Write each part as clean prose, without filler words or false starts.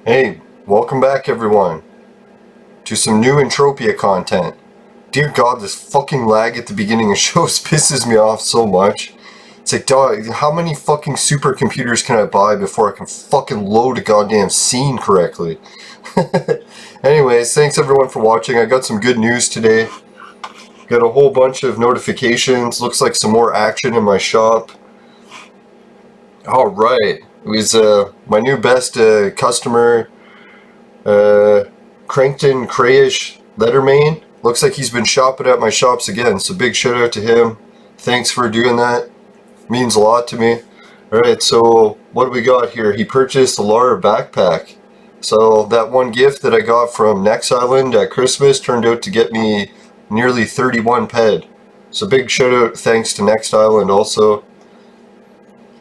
Hey, welcome back everyone to some new Entropia content. Dear God, this fucking lag at the beginning of shows pisses me off so much. It's like, dog, how many fucking supercomputers can I buy before I can fucking load a goddamn scene correctly? Anyways, thanks everyone for watching. I got some good news today. Got a whole bunch of notifications. Looks like some more action in my shop. Alright. It was my new best customer, Crankton Crayish Letterman. Looks like he's been shopping at my shops again, so big shout out to him. Thanks for doing that. Means a lot to me. Alright, so what do we got here? He purchased a Lara backpack. So that one gift that I got from Next Island at Christmas turned out to get me nearly 31 ped. So big shout out, thanks to Next Island also.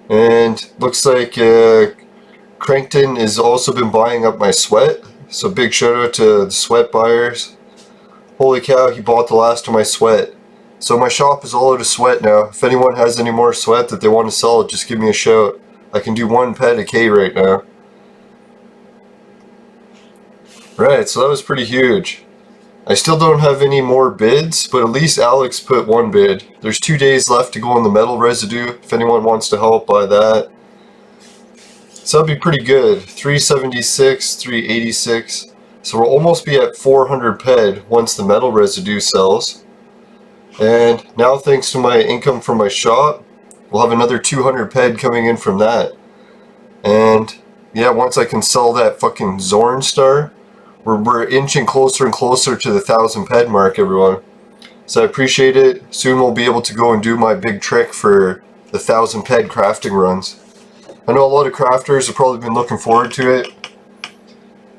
And looks like Crankton has also been buying up my sweat. So big shout out to the sweat buyers. Holy cow, he bought the last of my sweat. So my shop is all out of sweat now. If anyone has any more sweat that they want to sell, just give me a shout. I can do 1 ped a K right now. Right, so that was pretty huge. I still don't have any more bids, but at least Alex put 1 bid. There's 2 days left to go on the metal residue. If anyone wants to help, buy that. So that'd be pretty good. 376, 386. So we'll almost be at 400 ped once the metal residue sells. And now thanks to my income from my shop, we'll have another 200 ped coming in from that. And yeah, once I can sell that fucking Zorn Star, we're inching closer and closer to the 1,000 ped mark, everyone. So I appreciate it. Soon we'll be able to go and do my big trick for the 1,000 ped crafting runs. I know a lot of crafters have probably been looking forward to it.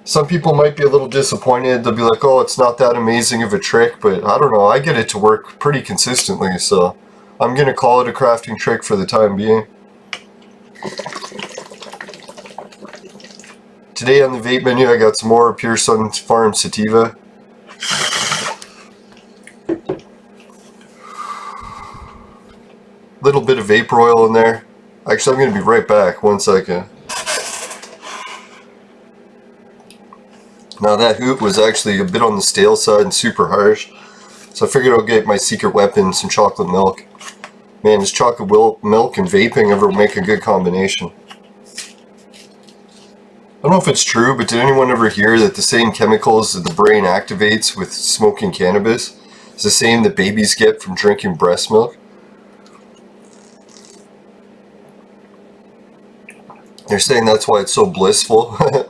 Some people might be a little disappointed. They'll be like, oh, it's not that amazing of a trick, but I don't know. I get it to work pretty consistently, so I'm going to call it a crafting trick for the time being. Today on the vape menu, I got some more Pure Sun Farm Sativa. Little bit of vapor oil in there. Actually, I'm going to be right back. 1 second. Now that hoot was actually a bit on the stale side and super harsh. So I figured I'll get my secret weapon, some chocolate milk. Man, does chocolate milk and vaping ever make a good combination? I don't know if it's true, but did anyone ever hear that the same chemicals that the brain activates with smoking cannabis is the same that babies get from drinking breast milk? They're saying that's why it's so blissful. It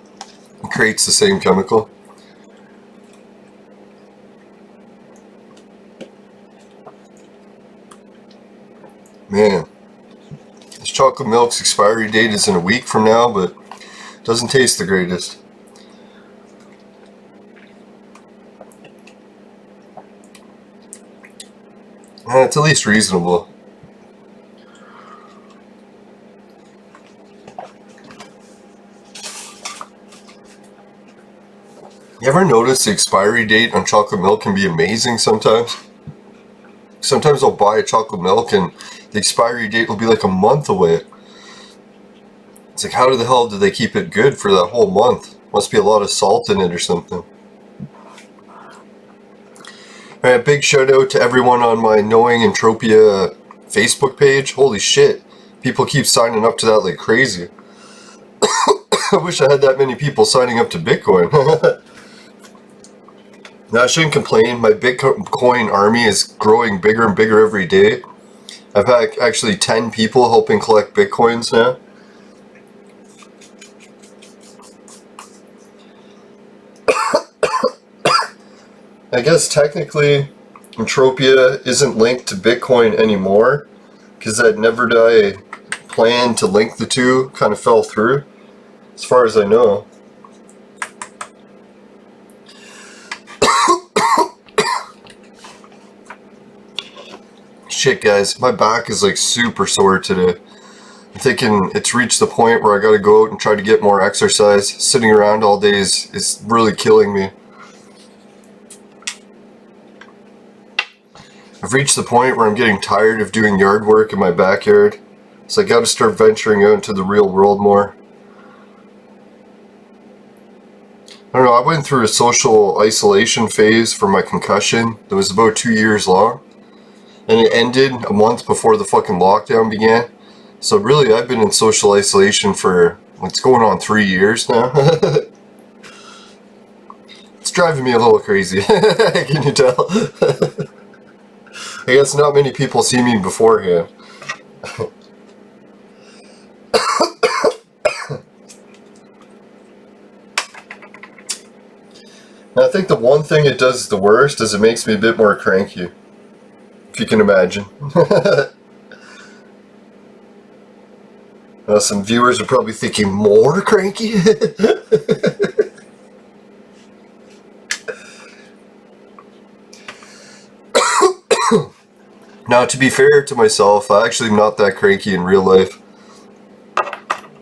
creates the same chemical. Man, this chocolate milk's expiry date is in a week from now, but doesn't taste the greatest. It's at least reasonable. You ever notice the expiry date on chocolate milk can be amazing sometimes? Sometimes I'll buy a chocolate milk and the expiry date will be like a month away. It's like, how the hell do they keep it good for that whole month? Must be a lot of salt in it or something. Alright, big shout out to everyone on my Knowing Entropia Facebook page. Holy shit, people keep signing up to that like crazy. I wish I had that many people signing up to Bitcoin. Now, I shouldn't complain. My Bitcoin army is growing bigger and bigger every day. I've had actually 10 people helping collect Bitcoins now. I guess technically Entropia isn't linked to Bitcoin anymore because that Never Die plan to link the two kind of fell through, as far as I know. Shit guys, my back is like super sore today. I'm thinking it's reached the point where I gotta go out and try to get more exercise. Sitting around all day is really killing me. I've reached the point where I'm getting tired of doing yard work in my backyard, so I gotta start venturing out into the real world more. I don't know, I went through a social isolation phase for my concussion that was about 2 years long. And it ended a month before the fucking lockdown began. So really, I've been in social isolation for, what's going on, 3 years now? It's driving me a little crazy. Can you tell? I guess not many people see me beforehand. And I think the one thing it does the worst is it makes me a bit more cranky. If you can imagine. Some viewers are probably thinking, more cranky? Now, to be fair to myself, I actually am not that cranky in real life.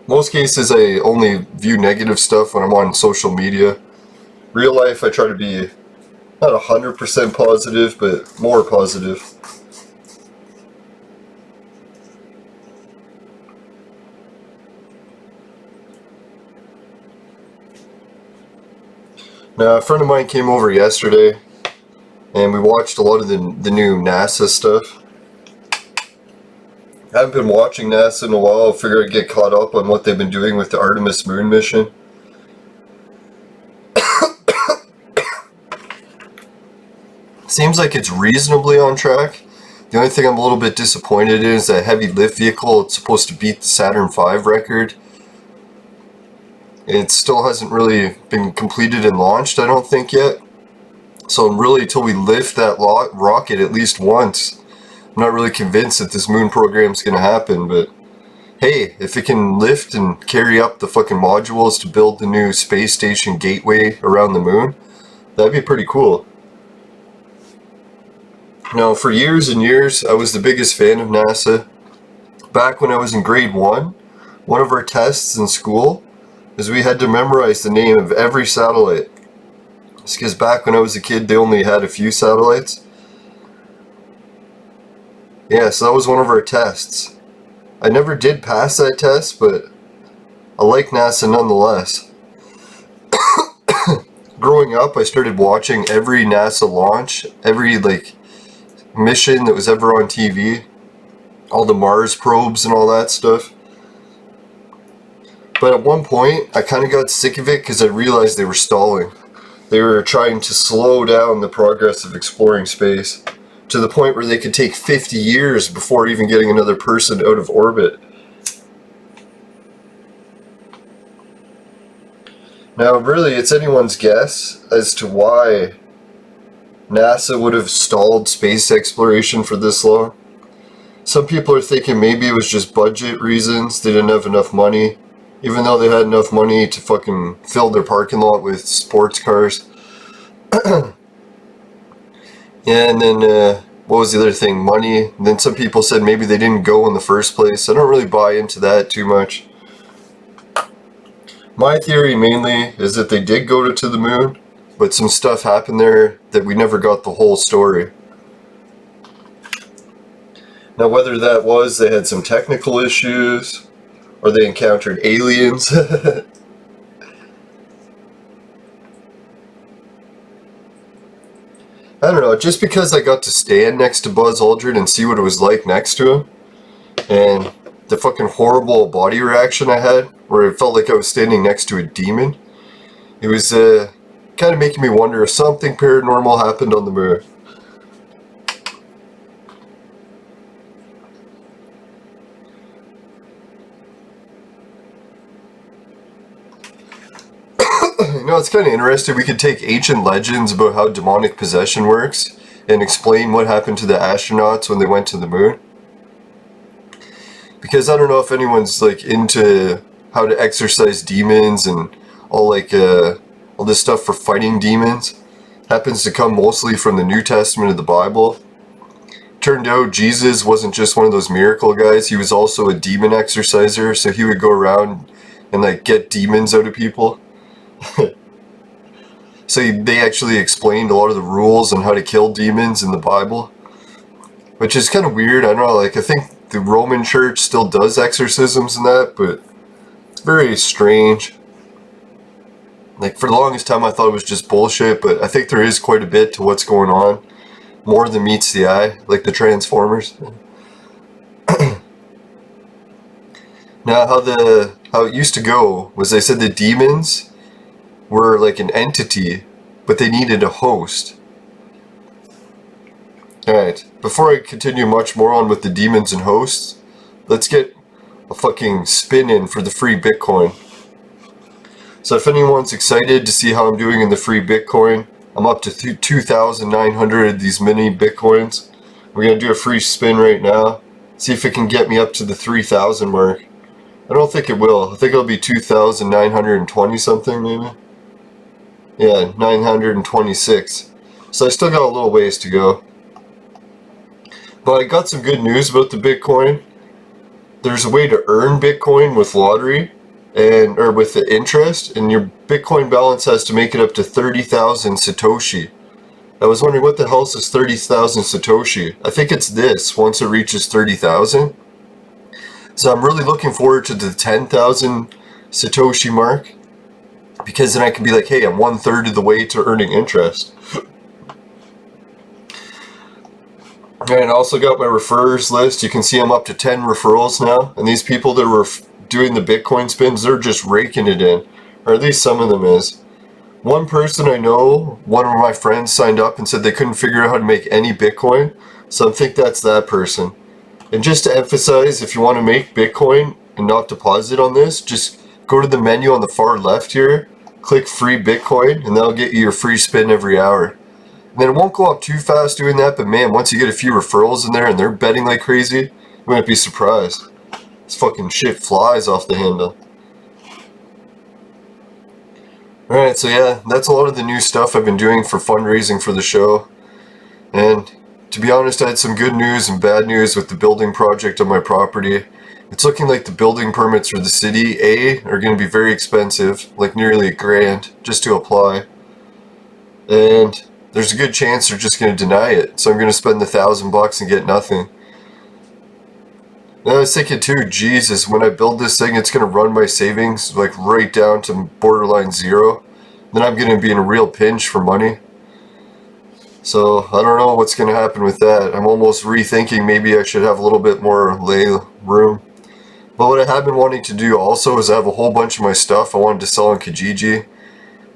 Most cases, I only view negative stuff when I'm on social media. Real life, I try to be not 100% positive, but more positive. Now, a friend of mine came over yesterday, and we watched a lot of the new NASA stuff. I haven't been watching NASA in a while. I figured I'd get caught up on what they've been doing with the Artemis moon mission. Seems like it's reasonably on track. The only thing I'm a little bit disappointed in is that heavy lift vehicle. It's supposed to beat the Saturn V record. It still hasn't really been completed and launched, I don't think, yet. So really, until we lift that rocket at least once, I'm not really convinced that this moon program is going to happen. But hey, if it can lift and carry up the fucking modules to build the new space station gateway around the moon, that'd be pretty cool. Now, for years and years, I was the biggest fan of NASA. Back when I was in grade 1, one of our tests in school is we had to memorize the name of every satellite. It's because back when I was a kid, they only had a few satellites. Yeah, so that was one of our tests. I never did pass that test, but I like NASA nonetheless. Growing up, I started watching every NASA launch, every mission that was ever on TV, all the Mars probes and all that stuff. But at one point, I kind of got sick of it because I realized they were stalling. They were trying to slow down the progress of exploring space to the point where they could take 50 years before even getting another person out of orbit. Now, really, it's anyone's guess as to why NASA would have stalled space exploration for this long. Some people are thinking maybe it was just budget reasons. They didn't have enough money. Even though they had enough money to fucking fill their parking lot with sports cars. And then, what was the other thing? Money. And then some people said maybe they didn't go in the first place. I don't really buy into that too much. My theory mainly is that they did go to the moon, but some stuff happened there that we never got the whole story. Now, whether that was they had some technical issues, or they encountered aliens. I don't know, just because I got to stand next to Buzz Aldrin and see what it was like next to him, and the fucking horrible body reaction I had, where it felt like I was standing next to a demon, it was kind of making me wonder if something paranormal happened on the moon. You know, it's kind of interesting. We could take ancient legends about how demonic possession works and explain what happened to the astronauts when they went to the moon. Because I don't know if anyone's into how to exorcise demons and all all this stuff for fighting demons. Happens to come mostly from the New Testament of the Bible. Turned out Jesus wasn't just one of those miracle guys. He was also a demon exorciser, so he would go around and get demons out of people. So they actually explained a lot of the rules on how to kill demons in the Bible, which is kind of weird. I don't know, I think the Roman Church still does exorcisms and that, but it's very strange. Like, for the longest time I thought it was just bullshit, but I think there is quite a bit to what's going on. More than meets the eye, like the Transformers. Now, how it used to go was they said the demons were like an entity, but they needed a host. Alright, before I continue much more on with the demons and hosts, let's get a fucking spin in for the free Bitcoin. So if anyone's excited to see how I'm doing in the free Bitcoin, I'm up to 2,900 of these mini Bitcoins. We're going to do a free spin right now. See if it can get me up to the 3,000 mark. I don't think it will. I think it'll be 2,920 something maybe. Yeah, 926. So I still got a little ways to go. But I got some good news about the Bitcoin. There's a way to earn Bitcoin with lottery, or with the interest, and your Bitcoin balance has to make it up to 30,000 Satoshi. I was wondering what the hell is 30,000 Satoshi? I think it's this, once it reaches 30,000. So I'm really looking forward to the 10,000 Satoshi mark, because then I can be like, hey, I'm 1/3 of the way to earning interest. And I also got my referrers list. You can see I'm up to 10 referrals now. And these people that were doing the Bitcoin spins, they're just raking it in. Or at least some of them is. One person I know, one of my friends signed up and said they couldn't figure out how to make any Bitcoin. So I think that's that person. And just to emphasize, if you want to make Bitcoin and not deposit on this, just go to the menu on the far left here, click free Bitcoin, and that'll get you your free spin every hour. And then it won't go up too fast doing that, but man, once you get a few referrals in there and they're betting like crazy, you might be surprised. This fucking shit flies off the handle. Alright, so yeah, that's a lot of the new stuff I've been doing for fundraising for the show. And to be honest, I had some good news and bad news with the building project on my property. It's looking like the building permits for the city, are going to be very expensive, like nearly $1,000 just to apply. And there's a good chance they're just going to deny it, so I'm going to spend $1,000 and get nothing. And I was thinking too, Jesus, when I build this thing, it's going to run my savings like right down to borderline zero. Then I'm going to be in a real pinch for money. So I don't know what's going to happen with that. I'm almost rethinking maybe I should have a little bit more lay room. But what I have been wanting to do also is I have a whole bunch of my stuff I wanted to sell on Kijiji.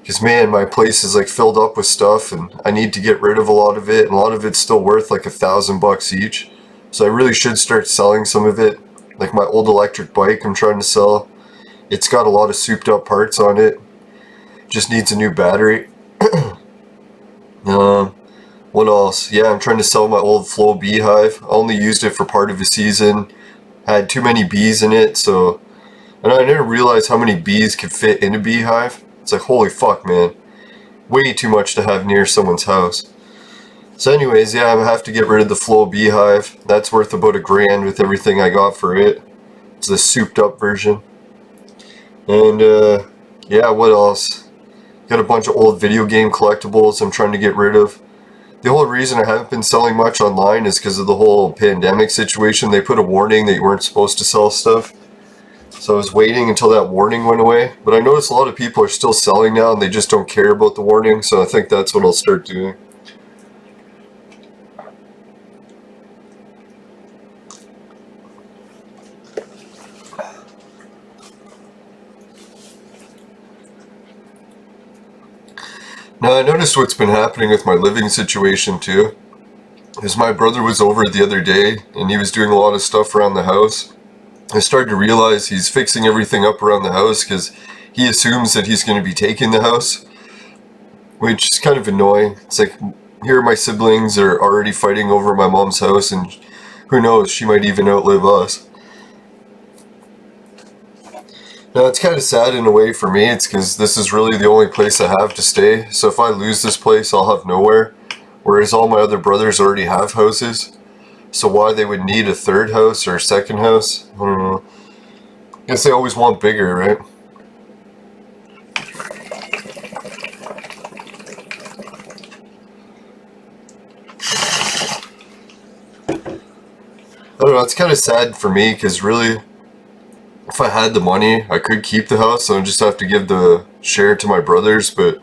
Because man, my place is like filled up with stuff and I need to get rid of a lot of it, and a lot of it's still worth like $1,000 each. So I really should start selling some of it. Like my old electric bike I'm trying to sell. It's got a lot of souped up parts on it. Just needs a new battery. What else? Yeah, I'm trying to sell my old Flow beehive. I only used it for part of a season. Had too many bees in it, so... And I didn't realize how many bees could fit in a beehive. It's like, holy fuck, man. Way too much to have near someone's house. So anyways, yeah, I have to get rid of the Flow beehive. That's worth about $1,000 with everything I got for it. It's the souped up version. And, yeah, what else? Got a bunch of old video game collectibles I'm trying to get rid of. The whole reason I haven't been selling much online is because of the whole pandemic situation. They put a warning that you weren't supposed to sell stuff. So I was waiting until that warning went away. But I noticed a lot of people are still selling now and they just don't care about the warning. So I think that's what I'll start doing. Now I noticed what's been happening with my living situation too. Is my brother was over the other day and he was doing a lot of stuff around the house. I started to realize he's fixing everything up around the house because he assumes that he's going to be taking the house, which is kind of annoying. It's like, here my siblings are already fighting over my mom's house, and who knows, she might even outlive us. Now it's kind of sad in a way for me. It's because this is really the only place I have to stay, so if I lose this place I'll have nowhere, whereas all my other brothers already have houses. So why they would need a third house or a second house, I don't know. I guess they always want bigger, right? I don't know, it's kind of sad for me because really, if I had the money, I could keep the house, so I just have to give the share it to my brothers, but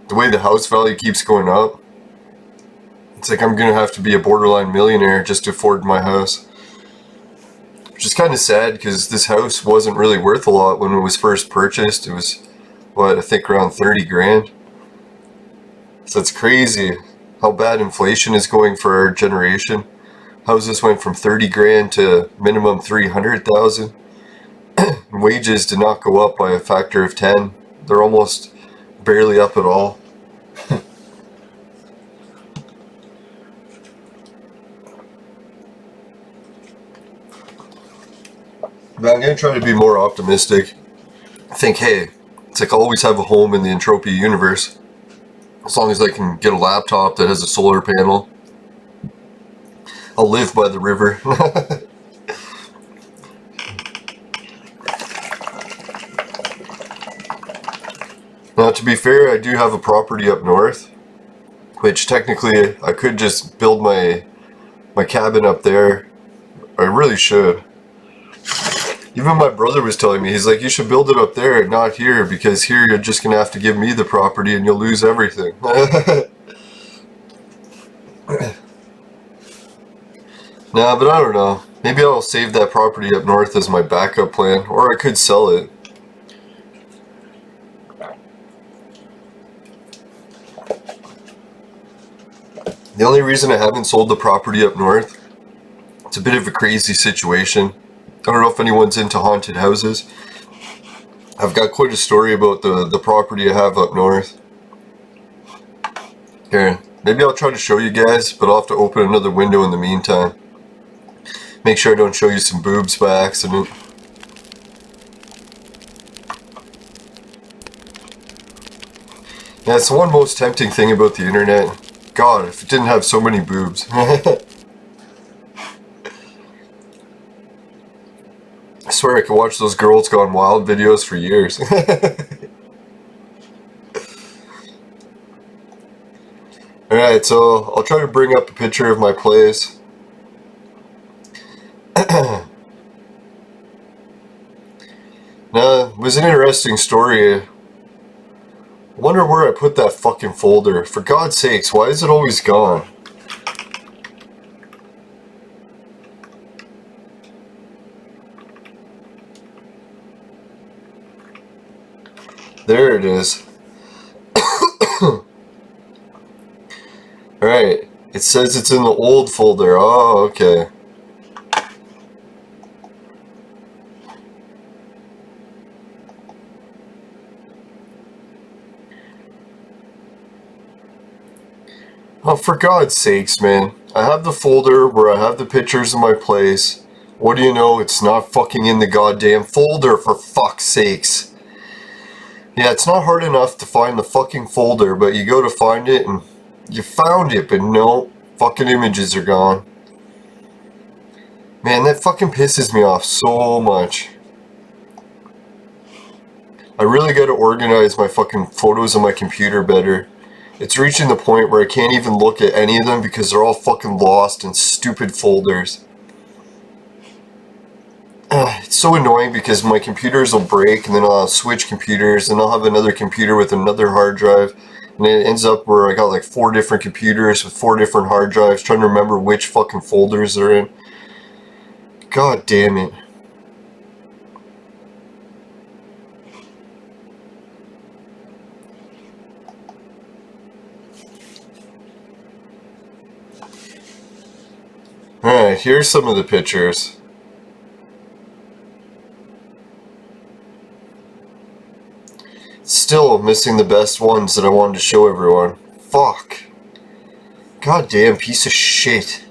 the way the house value keeps going up, it's like I'm gonna have to be a borderline millionaire just to afford my house. Which is kind of sad, because this house wasn't really worth a lot when it was first purchased. It was, what, I think around 30 grand. So it's crazy how bad inflation is going for our generation. Houses went from 30 grand to minimum 300,000. Wages did not go up by a factor of 10. They're almost barely up at all. But I'm going to try to be more optimistic. Think, hey, it's like I'll always have a home in the Entropia universe. As long as I can get a laptop that has a solar panel. I'll live by the river. Now, to be fair, I do have a property up north, which technically I could just build my cabin up there. I really should. Even my brother was telling me, he's like, you should build it up there and not here, because here you're just going to have to give me the property and you'll lose everything. Nah, but I don't know. Maybe I'll save that property up north as my backup plan, or I could sell it. The only reason I haven't sold the property up north, it's a bit of a crazy situation. I don't know if anyone's into haunted houses. I've got quite a story about the property I have up north. Here, maybe I'll try to show you guys, but I'll have to open another window in the meantime. Make sure I don't show you some boobs by accident. Yeah, it's the one most tempting thing about the internet. God, if it didn't have so many boobs. I swear I could watch those Girls Gone Wild videos for years. Alright, so I'll try to bring up a picture of my place. Now, it was an interesting story. I wonder where I put that fucking folder. For God's sakes, why is it always gone? There it is. Alright, it says it's in the old folder. Oh, okay. Oh, for God's sakes, man. I have the folder where I have the pictures of my place. What do you know? It's not fucking in the goddamn folder, for fuck's sakes. Yeah, it's not hard enough to find the fucking folder, but you go to find it and you found it, but no, fucking images are gone. Man, that fucking pisses me off so much. I really gotta organize my fucking photos on my computer better. It's reaching the point where I can't even look at any of them because they're all fucking lost in stupid folders. It's so annoying because my computers will break and then I'll switch computers and I'll have another computer with another hard drive. And it ends up where I got like 4 different computers with 4 different hard drives trying to remember which fucking folders they're in. God damn it. Alright, here's some of the pictures. Still missing the best ones that I wanted to show everyone. Fuck. Goddamn piece of shit.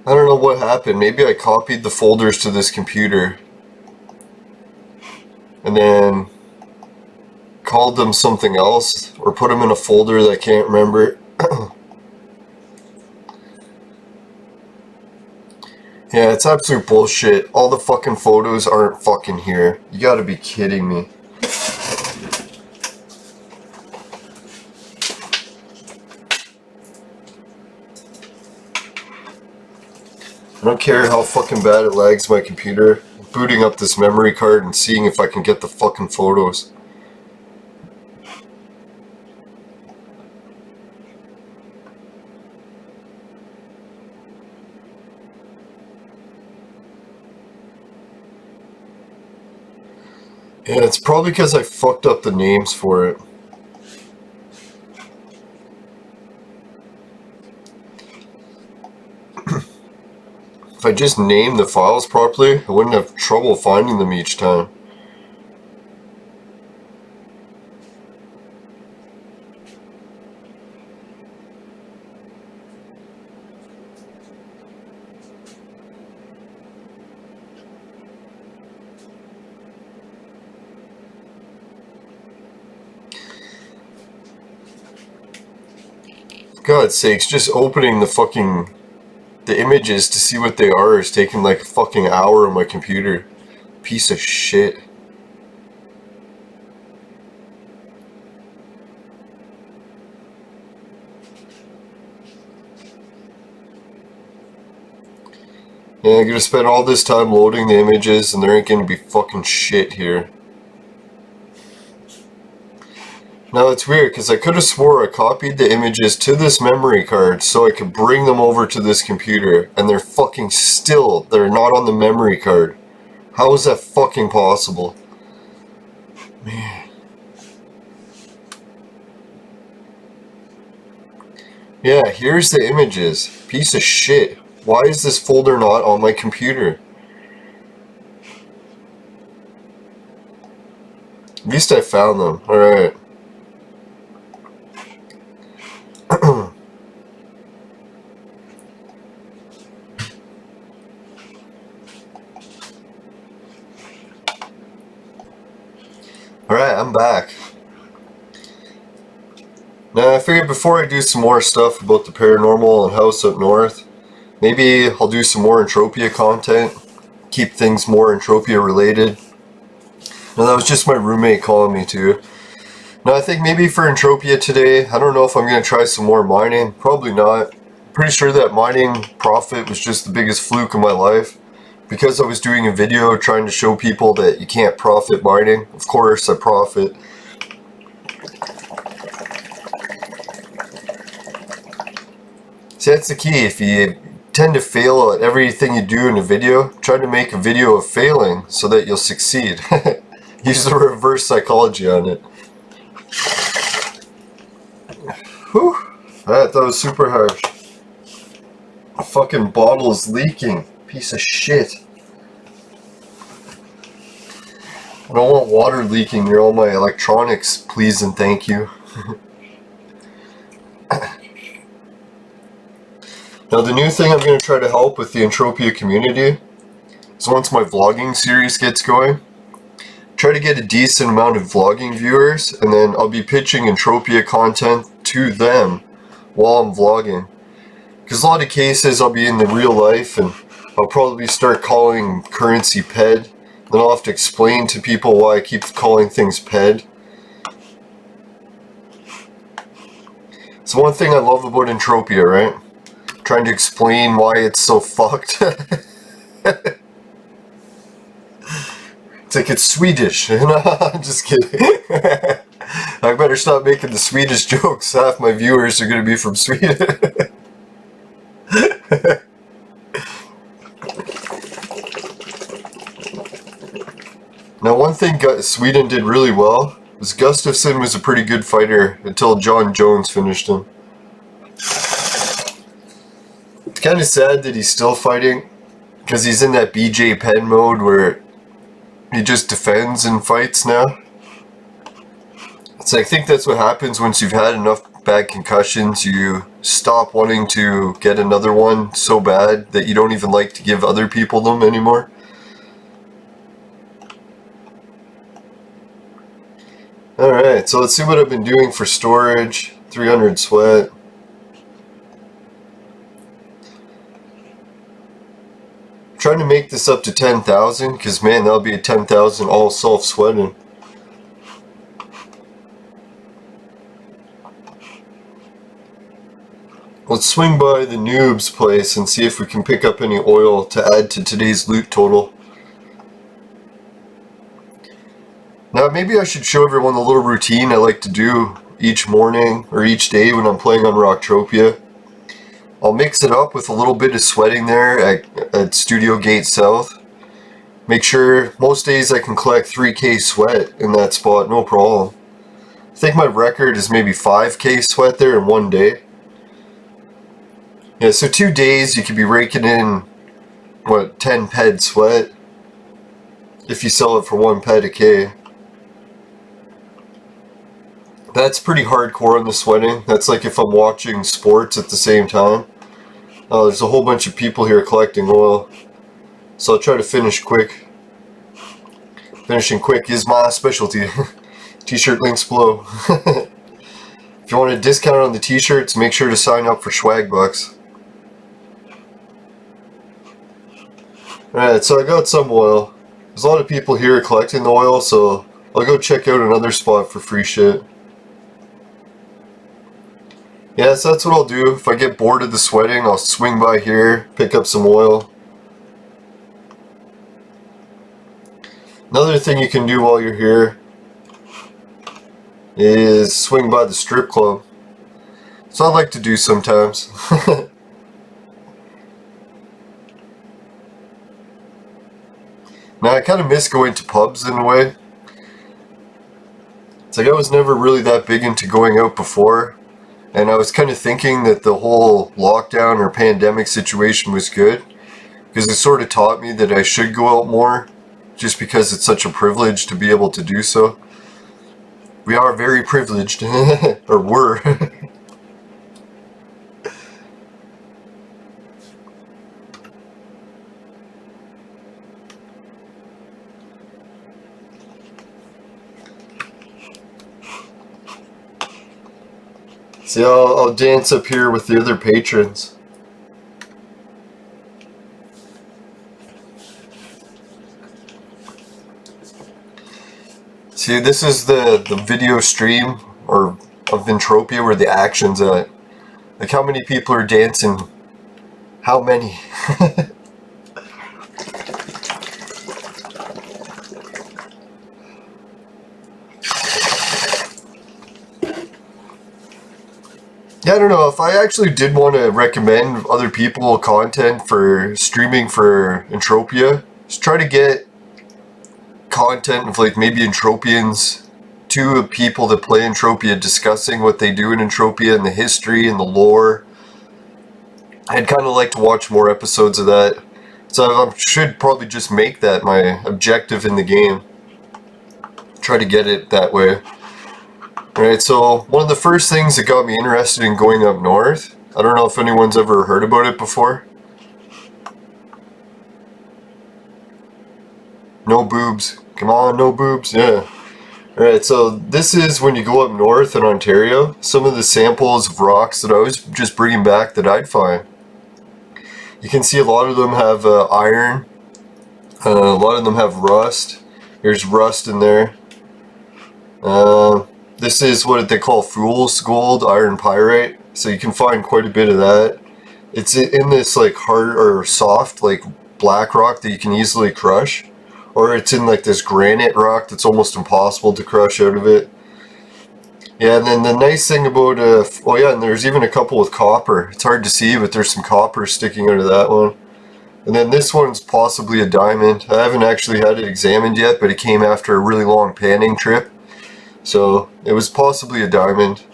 I don't know what happened. Maybe I copied the folders to this computer and then called them something else or put them in a folder that I can't remember. Yeah, it's absolute bullshit. All the fucking photos aren't fucking here. You gotta be kidding me. I don't care how fucking bad it lags my computer. I'm booting up this memory card and seeing if I can get the fucking photos. Yeah, it's probably because I fucked up the names for it. If I just named the files properly, I wouldn't have trouble finding them each time. For God's sakes, just opening the images to see what they are is taking like a fucking hour on my computer. Piece of shit. Yeah, I'm gonna spend all this time loading the images and there ain't gonna be fucking shit here. Now it's weird because I could have swore I copied the images to this memory card so I could bring them over to this computer, and they're not on the memory card. How is that fucking possible? Man. Yeah, here's the images. Piece of shit. Why is this folder not on my computer? At least I found them. Alright. Alright, I'm back. Now I figured before I do some more stuff about the paranormal and house up north, maybe I'll do some more Entropia content, keep things more Entropia related. Now that was just my roommate calling me too. Now I think maybe for Entropia today, I don't know if I'm going to try some more mining, probably not. Pretty sure that mining profit was just the biggest fluke of my life. Because I was doing a video trying to show people that you can't profit mining, of course I profit. See, that's the key. If you tend to fail at everything you do in a video, try to make a video of failing so that you'll succeed. Use the reverse psychology on it. Whew. That was super harsh. The fucking bottle is leaking. Piece of shit. I don't want water leaking near all my electronics, please and thank you. Now the new thing I'm going to try to help with the Entropia community is once my vlogging series gets going, try to get a decent amount of vlogging viewers, and then I'll be pitching Entropia content to them while I'm vlogging. Because a lot of cases I'll be in the real life and I'll probably start calling currency PED. Then I'll have to explain to people why I keep calling things PED. So one thing I love about Entropia, right? Trying to explain why it's so fucked. It's like it's Swedish. I'm just kidding. I better stop making the Swedish jokes. Half my viewers are going to be from Sweden. Now one thing Sweden did really well was Gustafsson was a pretty good fighter until John Jones finished him. It's kind of sad that he's still fighting because he's in that BJ Penn mode where he just defends and fights now. So I think that's what happens once you've had enough bad concussions. You stop wanting to get another one so bad that you don't even like to give other people them anymore. Alright, so let's see what I've been doing for storage. 300 sweat. I'm trying to make this up to 10,000 because man, that'll be a 10,000 all self-sweating. Let's swing by the noob's place and see if we can pick up any oil to add to today's loot total. Now maybe I should show everyone the little routine I like to do each morning or each day when I'm playing on Rocktropia. I'll mix it up with a little bit of sweating there at Studio Gate South. Make sure most days I can collect 3k sweat in that spot, no problem. I think my record is maybe 5k sweat there in one day. Yeah, so 2 days you could be raking in, what, 10 ped sweat if you sell it for 1 ped a k. That's pretty hardcore on the sweating. That's like if I'm watching sports at the same time. Oh, there's a whole bunch of people here collecting oil. So I'll try to finish quick. Finishing quick is my specialty. T-shirt links below. If you want a discount on the t-shirts, make sure to sign up for swag bucks. Alright, so I got some oil. There's a lot of people here collecting the oil, so I'll go check out another spot for free shit. Yeah, so that's what I'll do. If I get bored of the sweating, I'll swing by here, pick up some oil. Another thing you can do while you're here is swing by the strip club. So I like to do sometimes. Now I kind of miss going to pubs in a way. It's like I was never really that big into going out before. And I was kind of thinking that the whole lockdown or pandemic situation was good. Because it sort of taught me that I should go out more. Just because it's such a privilege to be able to do so. We are very privileged. Or were. See, I'll dance up here with the other patrons. See, this is the video stream of Entropia where the action's at. Like how many people are dancing? How many? Yeah, I don't know, if I actually did want to recommend other people content for streaming for Entropia, just try to get content of like maybe Entropians, two people that play Entropia discussing what they do in Entropia and the history and the lore. I'd kind of like to watch more episodes of that. So I should probably just make that my objective in the game. Try to get it that way. Alright, so one of the first things that got me interested in going up north, I don't know if anyone's ever heard about it before. No boobs. Come on, no boobs. Yeah. Alright, so this is when you go up north in Ontario. Some of the samples of rocks that I was just bringing back that I'd find. You can see a lot of them have iron. A lot of them have rust. There's rust in there. This is what they call fool's gold, iron pyrite. So you can find quite a bit of that. It's in this like hard or soft like black rock that you can easily crush. Or it's in like this granite rock that's almost impossible to crush out of it. Yeah, and then the nice thing about, oh yeah, and there's even a couple with copper. It's hard to see, but there's some copper sticking out of that one. And then this one's possibly a diamond. I haven't actually had it examined yet, but it came after a really long panning trip. So, it was possibly a diamond.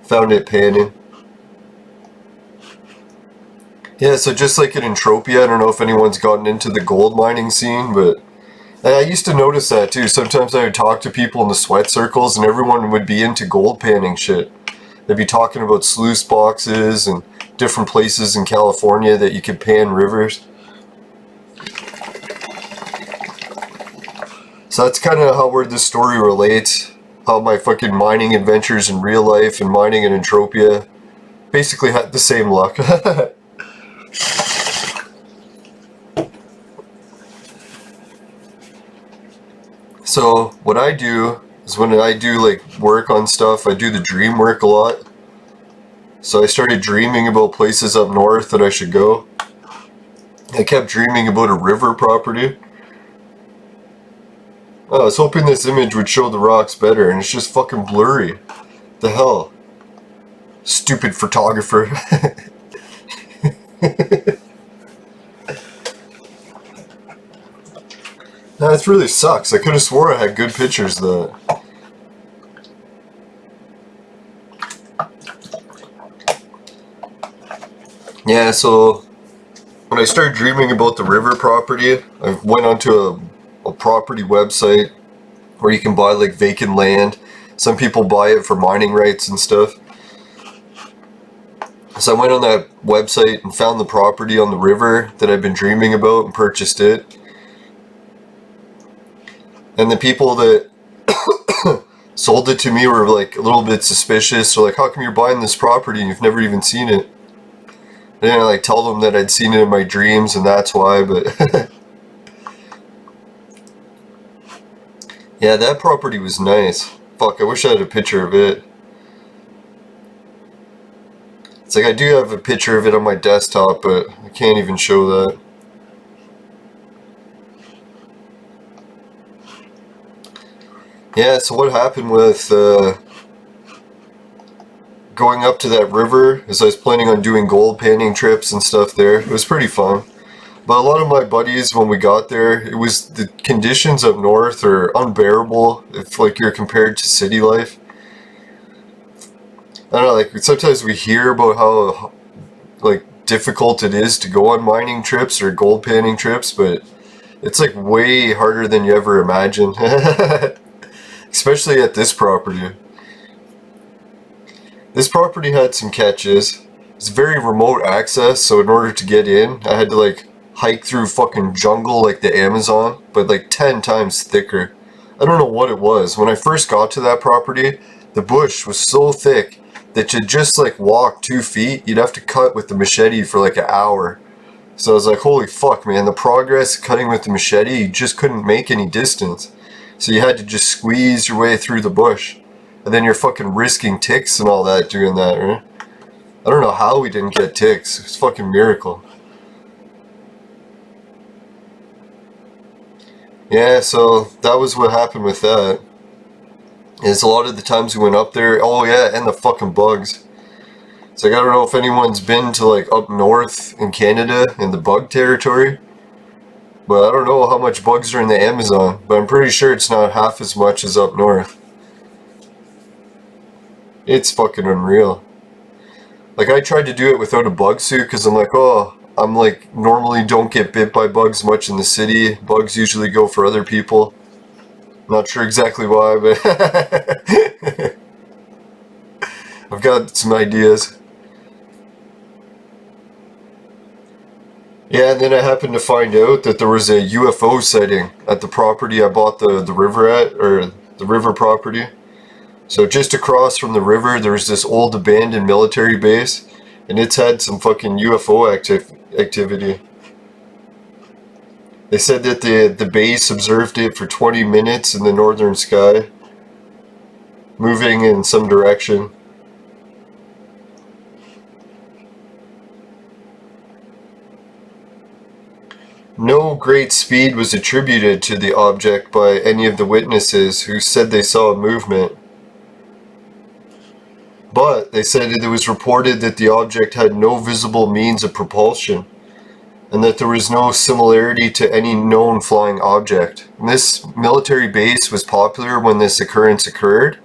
Found it panning. Yeah, so just like in Entropia, I don't know if anyone's gotten into the gold mining scene, but I used to notice that too. Sometimes I would talk to people in the sweat circles and everyone would be into gold panning shit. They'd be talking about sluice boxes and different places in California that you could pan rivers. So that's kind of where this story relates. How my fucking mining adventures in real life and mining in Entropia basically had the same luck. So what I do is when I do like work on stuff, I do the dream work a lot. So I started dreaming about places up north that I should go. I kept dreaming about a river property. Oh, I was hoping this image would show the rocks better, and it's just fucking blurry. The hell? Stupid photographer. Nah, this really sucks. I could have swore I had good pictures though. Yeah, so when I started dreaming about the river property, I went onto a property website where you can buy like vacant land. Some people buy it for mining rights and stuff. So I went on that website and found the property on the river that I've been dreaming about and purchased it. And the people that sold it to me were like a little bit suspicious. They're like, how come you're buying this property and you've never even seen it? And I like tell them that I'd seen it in my dreams and that's why, but yeah, that property was nice. Fuck, I wish I had a picture of it. It's like I do have a picture of it on my desktop, but I can't even show that. Yeah, so what happened with going up to that river is I was planning on doing gold panning trips and stuff there. It was pretty fun. But a lot of my buddies, when we got there, it was the conditions up north are unbearable if like you're compared to city life. I don't know, like sometimes we hear about how like difficult it is to go on mining trips or gold panning trips, but it's like way harder than you ever imagined. Especially at this property. This property had some catches. It's very remote access, so in order to get in, I had to like hike through fucking jungle like the Amazon, but like 10 times thicker. I don't know what it was. When I first got to that property, the bush was so thick that to just like walk 2 feet, you'd have to cut with the machete for like an hour. So I was like, holy fuck, man, the progress cutting with the machete, you just couldn't make any distance. So you had to just squeeze your way through the bush. And then you're fucking risking ticks and all that doing that, right? I don't know how we didn't get ticks. It's a fucking miracle. Yeah, so that was what happened with that. Is a lot of the times we went up there, oh yeah, and the fucking bugs. It's like, I don't know if anyone's been to like up north in Canada in the bug territory. But I don't know how much bugs are in the Amazon, but I'm pretty sure it's not half as much as up north. It's fucking unreal. Like I tried to do it without a bug suit because I'm like, oh, I'm like normally don't get bit by bugs much in the city. Bugs usually go for other people. Not sure exactly why, but I've got some ideas. Yeah, and then I happened to find out that there was a UFO sighting at the property I bought the river at, or the river property. So just across from the river, there was this old abandoned military base, and it's had some fucking UFO activity. They said that the base observed it for 20 minutes in the northern sky, moving in some direction. No great speed was attributed to the object by any of the witnesses who said they saw a movement. But they said it was reported that the object had no visible means of propulsion, and that there was no similarity to any known flying object. And this military base was popular when this occurrence occurred,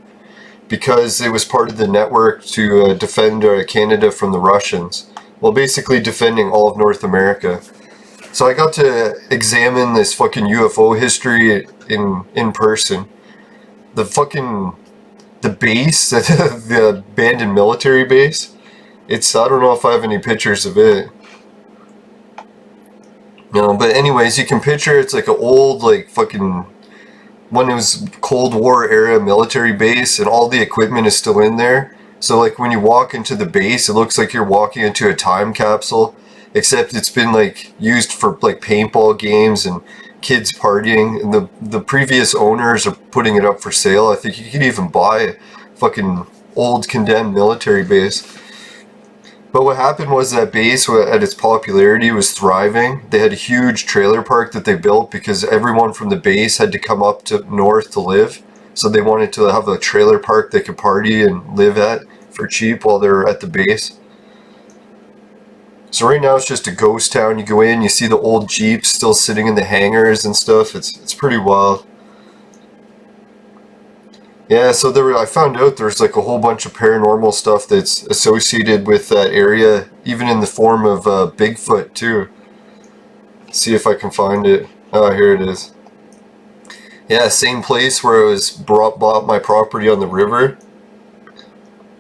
because it was part of the network to defend Canada from the Russians. Well, basically defending all of North America. So I got to examine this fucking UFO history in person. The base, the abandoned military base, I don't know if I have any pictures of it. But anyways, you can picture it's like an old, like fucking, when it was Cold War era military base and all the equipment is still in there. So like when you walk into the base, it looks like you're walking into a time capsule. Except it's been like used for like paintball games and kids partying, and the previous owners are putting it up for sale. I think you could even buy a fucking old condemned military base. But what happened was that base, at its popularity, was thriving. They had a huge trailer park that they built because everyone from the base had to come up to north to live. So they wanted to have a trailer park they could party and live at for cheap while they're at the base. So right now it's just a ghost town. You go in, you see the old Jeeps still sitting in the hangars and stuff. It's pretty wild. Yeah, so I found out there's like a whole bunch of paranormal stuff that's associated with that area, even in the form of Bigfoot too. See if I can find it. Oh, here it is. Yeah, same place where I bought my property on the river.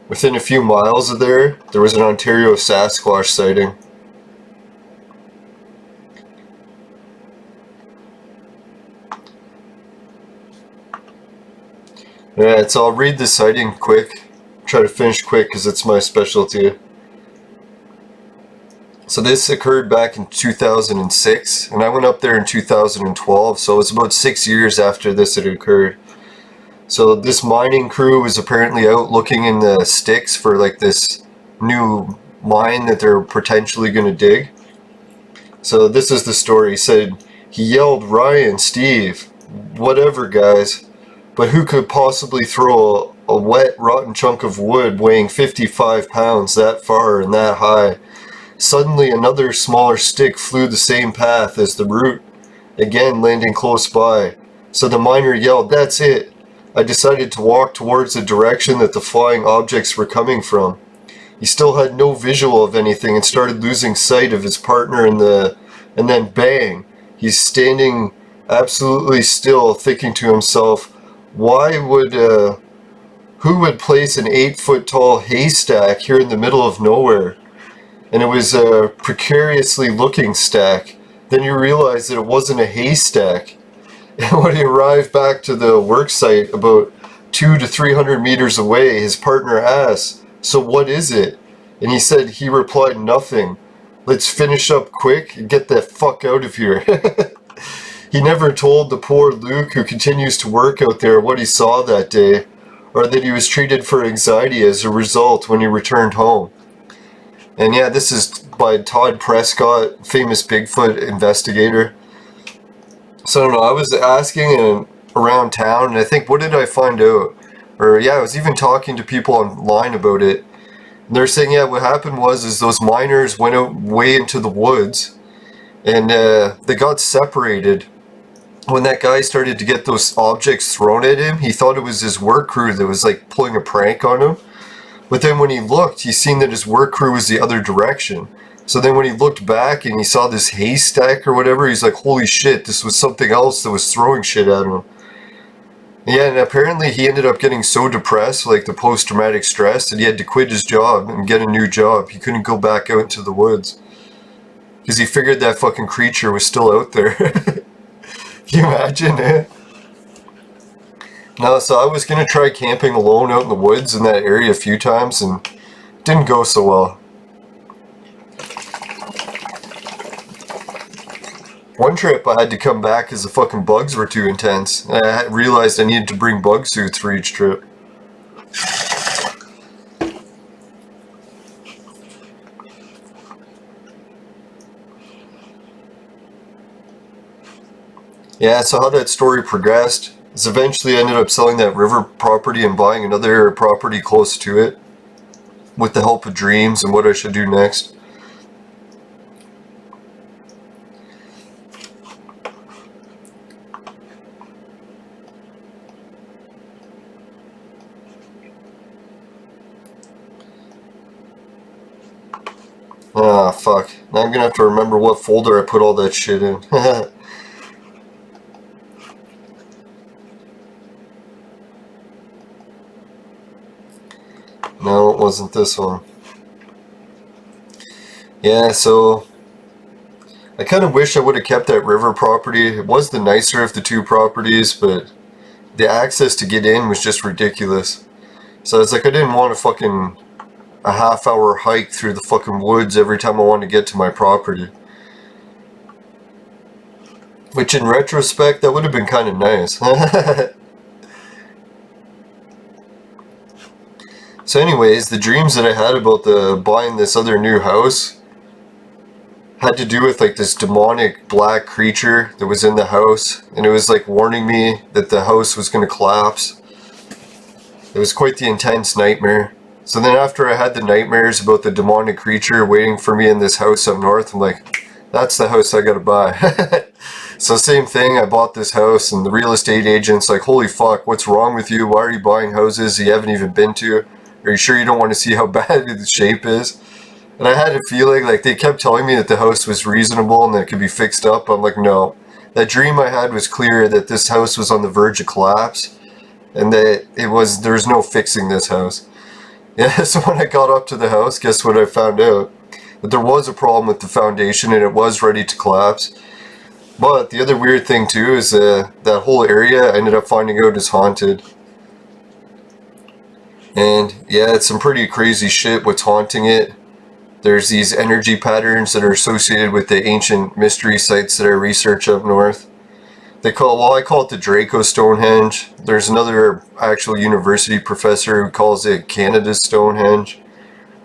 Within a few miles of there was an Ontario Sasquatch sighting. Alright, so I'll read the sighting quick. Try to finish quick because it's my specialty. So this occurred back in 2006, and I went up there in 2012, so it's about 6 years after this had occurred. So this mining crew was apparently out looking in the sticks for like this new mine that they're potentially going to dig. So this is the story. He said, he yelled, "Ryan, Steve, whatever guys. But who could possibly throw a wet, rotten chunk of wood weighing 55 pounds that far and that high?" Suddenly another smaller stick flew the same path as the root, again landing close by. So the miner yelled, "That's it." I decided to walk towards the direction that the flying objects were coming from. He still had no visual of anything and started losing sight of his partner and then bang, he's standing absolutely still, thinking to himself, who would place an 8-foot tall haystack here in the middle of nowhere? And it was a precariously looking stack. Then you realize that it wasn't a haystack. And when he arrived back to the work site about 200 to 300 meters away, his partner asked, "So what is it?" And he replied, "Nothing. Let's finish up quick and get the fuck out of here." He never told the poor Luke, who continues to work out there, what he saw that day, or that he was treated for anxiety as a result when he returned home. And yeah, this is by Todd Prescott, famous Bigfoot investigator. So I don't know, I was asking around town, and I think, what did I find out? Or yeah, I was even talking to people online about it. And they're saying, yeah, what happened was those miners went out way into the woods, and they got separated. When that guy started to get those objects thrown at him, he thought it was his work crew that was like pulling a prank on him. But then when he looked, he seen that his work crew was the other direction. So then when he looked back and he saw this haystack or whatever, he's like, holy shit, this was something else that was throwing shit at him. Yeah, and apparently he ended up getting so depressed, like the post-traumatic stress, that he had to quit his job and get a new job. He couldn't go back out into the woods. Because he figured that fucking creature was still out there. Can you imagine, eh? No, so I was going to try camping alone out in the woods in that area a few times, and it didn't go so well. One trip I had to come back because the fucking bugs were too intense. I realized I needed to bring bug suits for each trip. Yeah, so how that story progressed is eventually I ended up selling that river property and buying another property close to it with the help of dreams and what I should do next. Ah, fuck. Now I'm gonna have to remember what folder I put all that shit in. No, it wasn't this one. Yeah, so I kind of wish I would have kept that river property. It was the nicer of the two properties, but the access to get in was just ridiculous. So it's like I didn't want a half-hour hike through the fucking woods every time I wanted to get to my property. Which in retrospect, that would have been kind of nice. So anyways, the dreams that I had about buying this other new house had to do with like this demonic black creature that was in the house, and it was like warning me that the house was going to collapse. It was quite the intense nightmare. So then after I had the nightmares about the demonic creature waiting for me in this house up north, I'm like, that's the house I gotta buy. So same thing, I bought this house and the real estate agent's like, holy fuck, what's wrong with you? Why are you buying houses you haven't even been to? Are you sure you don't want to see how bad the shape is? And I had a feeling, like, they kept telling me that the house was reasonable and that it could be fixed up. I'm like, no. That dream I had was clear that this house was on the verge of collapse and that there was no fixing this house. Yeah, so when I got up to the house, guess what I found out? That there was a problem with the foundation and it was ready to collapse. But the other weird thing too is that whole area I ended up finding out is haunted. And yeah, it's some pretty crazy shit what's haunting it. There's these energy patterns that are associated with the ancient mystery sites that I research up north. I call it the Draco Stonehenge. There's another actual university professor who calls it Canada's Stonehenge,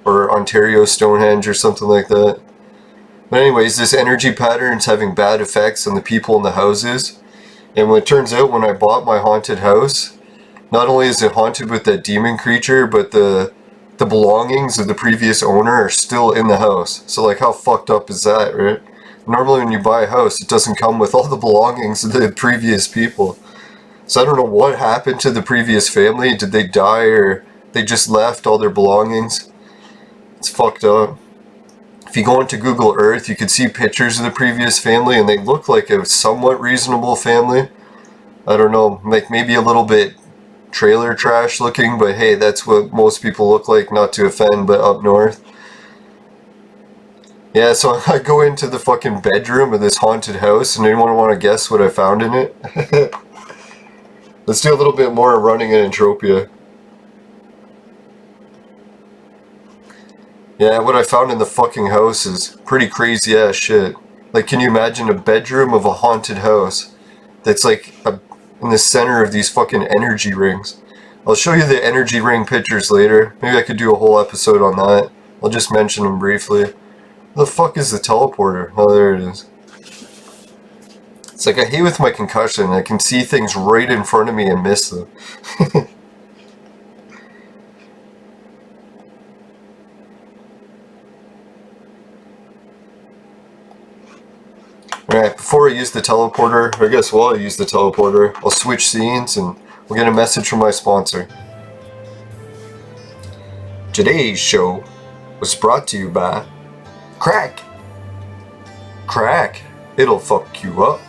or Ontario Stonehenge, or something like that. But anyways, this energy pattern's having bad effects on the people in the houses. And when it turns out, when I bought my haunted house, not only is it haunted with that demon creature, but the belongings of the previous owner are still in the house. So like, how fucked up is that, right? Normally when you buy a house, it doesn't come with all the belongings of the previous people. So I don't know what happened to the previous family. Did they die or they just left all their belongings? It's fucked up. If you go into Google Earth, you could see pictures of the previous family and they look like a somewhat reasonable family. I don't know, like maybe a little bit trailer trash looking, but hey, that's what most people look like, not to offend, but up north. Yeah, so I go into the fucking bedroom of this haunted house, and anyone want to guess what I found in it? Let's do a little bit more running in Entropia. Yeah, what I found in the fucking house is pretty crazy ass shit. Like, can you imagine a bedroom of a haunted house that's like in the center of these fucking energy rings? I'll show you the energy ring pictures later. Maybe I could do a whole episode on that. I'll just mention them briefly. Where the fuck is the teleporter? Oh, there it is. It's like I hate with my concussion. I can see things right in front of me and miss them. Alright, before I use the teleporter, or I guess while I use the teleporter, I'll switch scenes and we'll get a message from my sponsor. Today's show was brought to you by Crack. Crack, it'll fuck you up.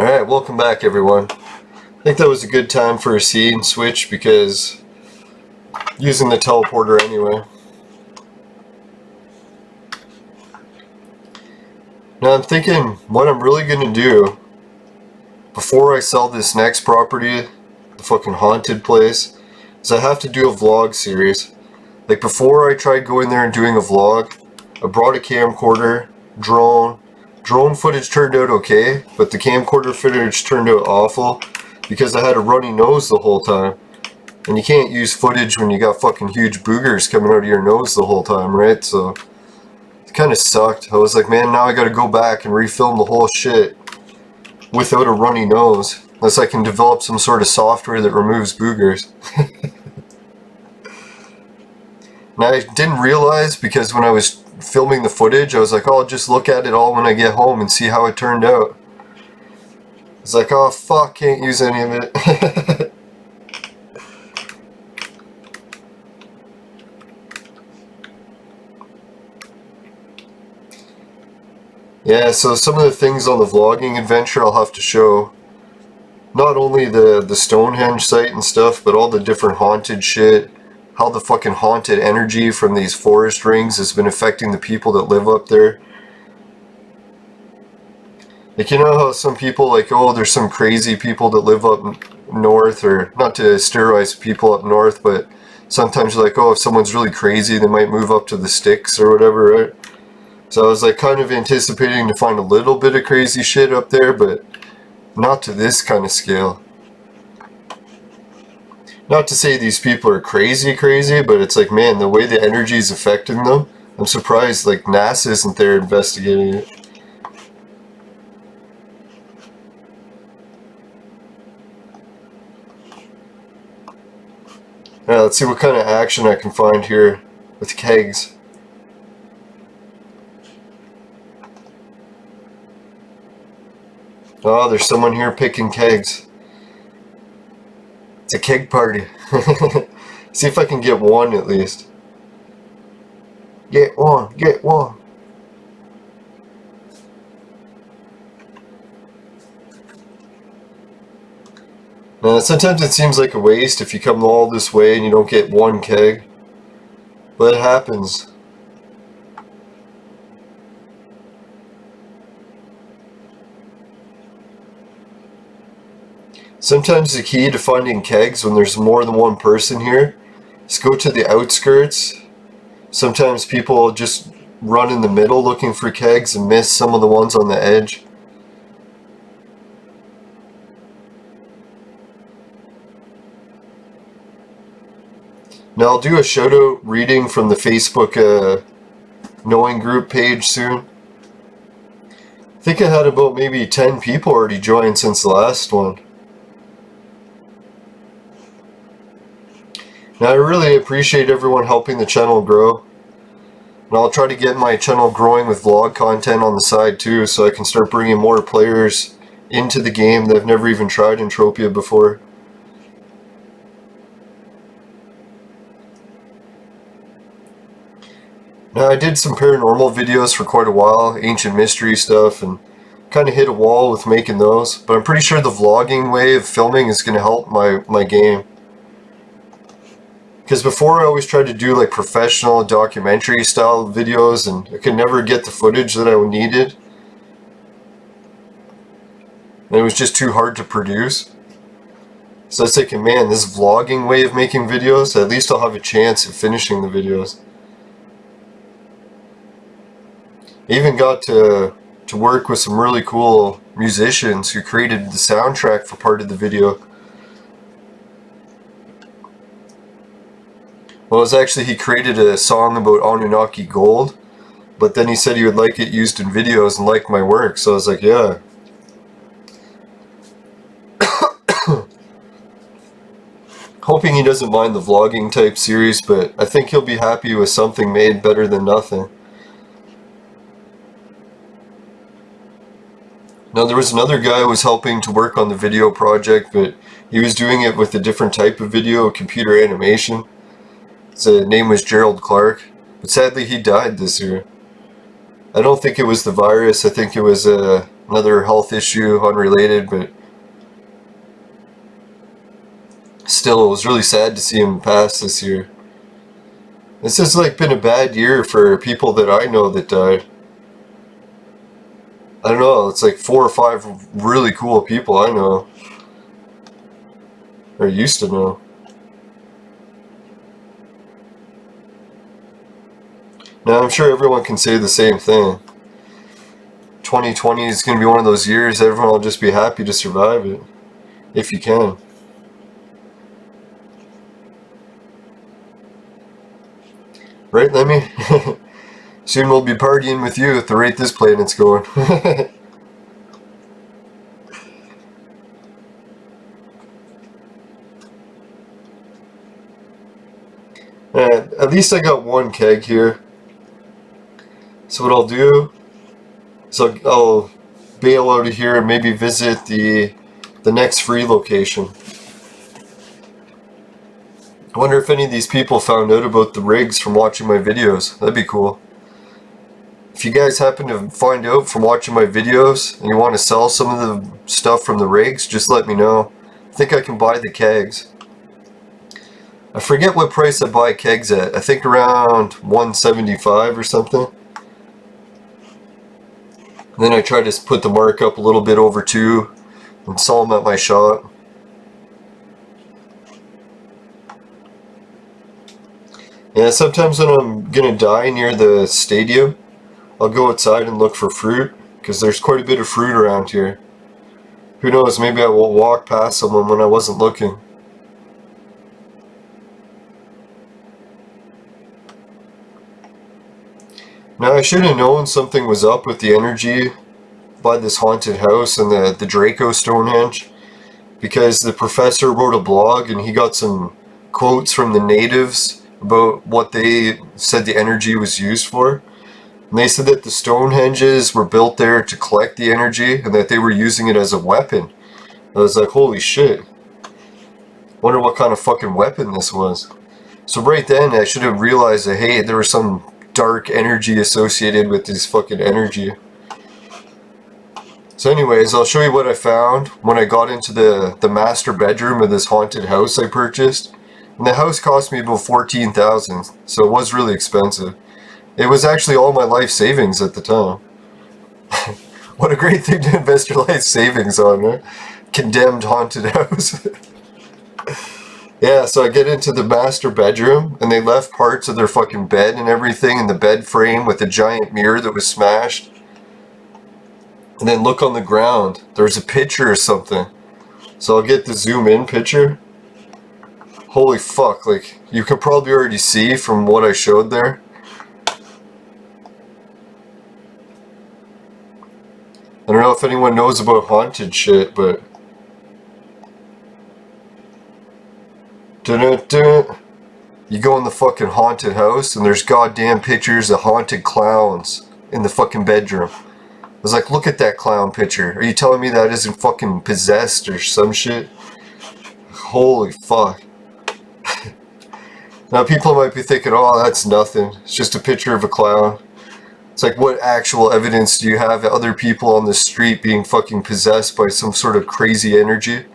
Alright, welcome back everyone. I think that was a good time for a scene switch because using the teleporter anyway. Now I'm thinking what I'm really gonna do before I sell this next property, the fucking haunted place, is I have to do a vlog series. Like before I tried going there and doing a vlog, I brought a camcorder, drone footage turned out okay, but the camcorder footage turned out awful because I had a runny nose the whole time. And you can't use footage when you got fucking huge boogers coming out of your nose the whole time, right? So it kind of sucked. I was like, man, now I gotta go back and refilm the whole shit without a runny nose. Unless I can develop some sort of software that removes boogers. Now I didn't realize, because when I was filming the footage, I was like, oh, I'll just look at it all when I get home and see how it turned out. It's like, oh fuck, can't use any of it. Yeah, so some of the things on the vlogging adventure I'll have to show. Not only the Stonehenge site and stuff, but all the different haunted shit. How the fucking haunted energy from these forest rings has been affecting the people that live up there. Like, you know how some people like, oh, there's some crazy people that live up north, or not to stereotype people up north, but sometimes you're like, oh, if someone's really crazy, they might move up to the sticks or whatever, right? So I was like kind of anticipating to find a little bit of crazy shit up there, but Not to this kind of scale. Not to say these people are crazy, but it's like, man, the way the energy is affecting them, I'm surprised like NASA isn't there investigating it. Alright, let's see what kind of action I can find here with kegs. Oh, there's someone here picking kegs. It's a keg party. See if I can get one at least. Get one, get one. Now, sometimes it seems like a waste if you come all this way and you don't get one keg. But it happens. Sometimes the key to finding kegs when there's more than one person here is go to the outskirts. Sometimes people just run in the middle looking for kegs and miss some of the ones on the edge. Now I'll do a shout out reading from the Facebook Knowing Group page soon. I think I had about maybe 10 people already join since the last one. Now I really appreciate everyone helping the channel grow. And I'll try to get my channel growing with vlog content on the side too, so I can start bringing more players into the game that have never even tried Entropia before. Now I did some paranormal videos for quite a while, ancient mystery stuff, and kind of hit a wall with making those. But I'm pretty sure the vlogging way of filming is going to help my game. Because before I always tried to do like professional documentary style videos and I could never get the footage that I needed. And it was just too hard to produce. So I was thinking, man, this vlogging way of making videos, at least I'll have a chance of finishing the videos. I even got to work with some really cool musicians who created the soundtrack for part of the video. Well, it was actually, he created a song about Anunnaki gold, but then he said he would like it used in videos and like my work, so I was like, yeah. Hoping he doesn't mind the vlogging type series, but I think he'll be happy with something made better than nothing. Now there was another guy who was helping to work on the video project, but he was doing it with a different type of video, computer animation. His name was Gerald Clark, but sadly he died this year. I don't think it was the virus, I think it was another health issue, unrelated, but still it was really sad to see him pass this year. This has like been a bad year for people that I know that died. I don't know, it's like 4 or 5 really cool people I know. Or used to know. Now I'm sure everyone can say the same thing. 2020 is going to be one of those years everyone will just be happy to survive it. If you can. Right, Lemmy? Soon we'll be partying with you at the rate this planet's going. At least I got one keg here. So what I'll do is I'll bail out of here and maybe visit the next free location. I wonder if any of these people found out about the rigs from watching my videos. That'd be cool. If you guys happen to find out from watching my videos and you want to sell some of the stuff from the rigs, just let me know. I think I can buy the kegs. I forget what price I buy kegs at. I think around $175 or something. And then I try to put the markup a little bit over $2 and sell them at my shop. Yeah, sometimes when I'm gonna die near the stadium, I'll go outside and look for fruit, because there's quite a bit of fruit around here. Who knows, maybe I will walk past someone when I wasn't looking. Now, I should have known something was up with the energy by this haunted house and the Draco Stonehenge, because the professor wrote a blog and he got some quotes from the natives about what they said the energy was used for. And they said that the Stonehenges were built there to collect the energy and that they were using it as a weapon. I was like, holy shit. Wonder what kind of fucking weapon this was. So right then I should have realized that, hey, there was some dark energy associated with this fucking energy. So anyways, I'll show you what I found when I got into the master bedroom of this haunted house I purchased. And the house cost me about $14,000, so it was really expensive. It was actually all my life savings at the time. What a great thing to invest your life savings on, right? Condemned haunted house. Yeah, so I get into the master bedroom, and they left parts of their fucking bed and everything in the bed frame with a giant mirror that was smashed. And then look on the ground. There's a picture or something. So I'll get the zoom in picture. Holy fuck, like, you can probably already see from what I showed there. I don't know if anyone knows about haunted shit, but... Dun-dun-dun. You go in the fucking haunted house, and there's goddamn pictures of haunted clowns in the fucking bedroom. I was like, look at that clown picture. Are you telling me that isn't fucking possessed or some shit? Holy fuck. Now people might be thinking, oh, that's nothing. It's just a picture of a clown. It's like, what actual evidence do you have of other people on the street being fucking possessed by some sort of crazy energy?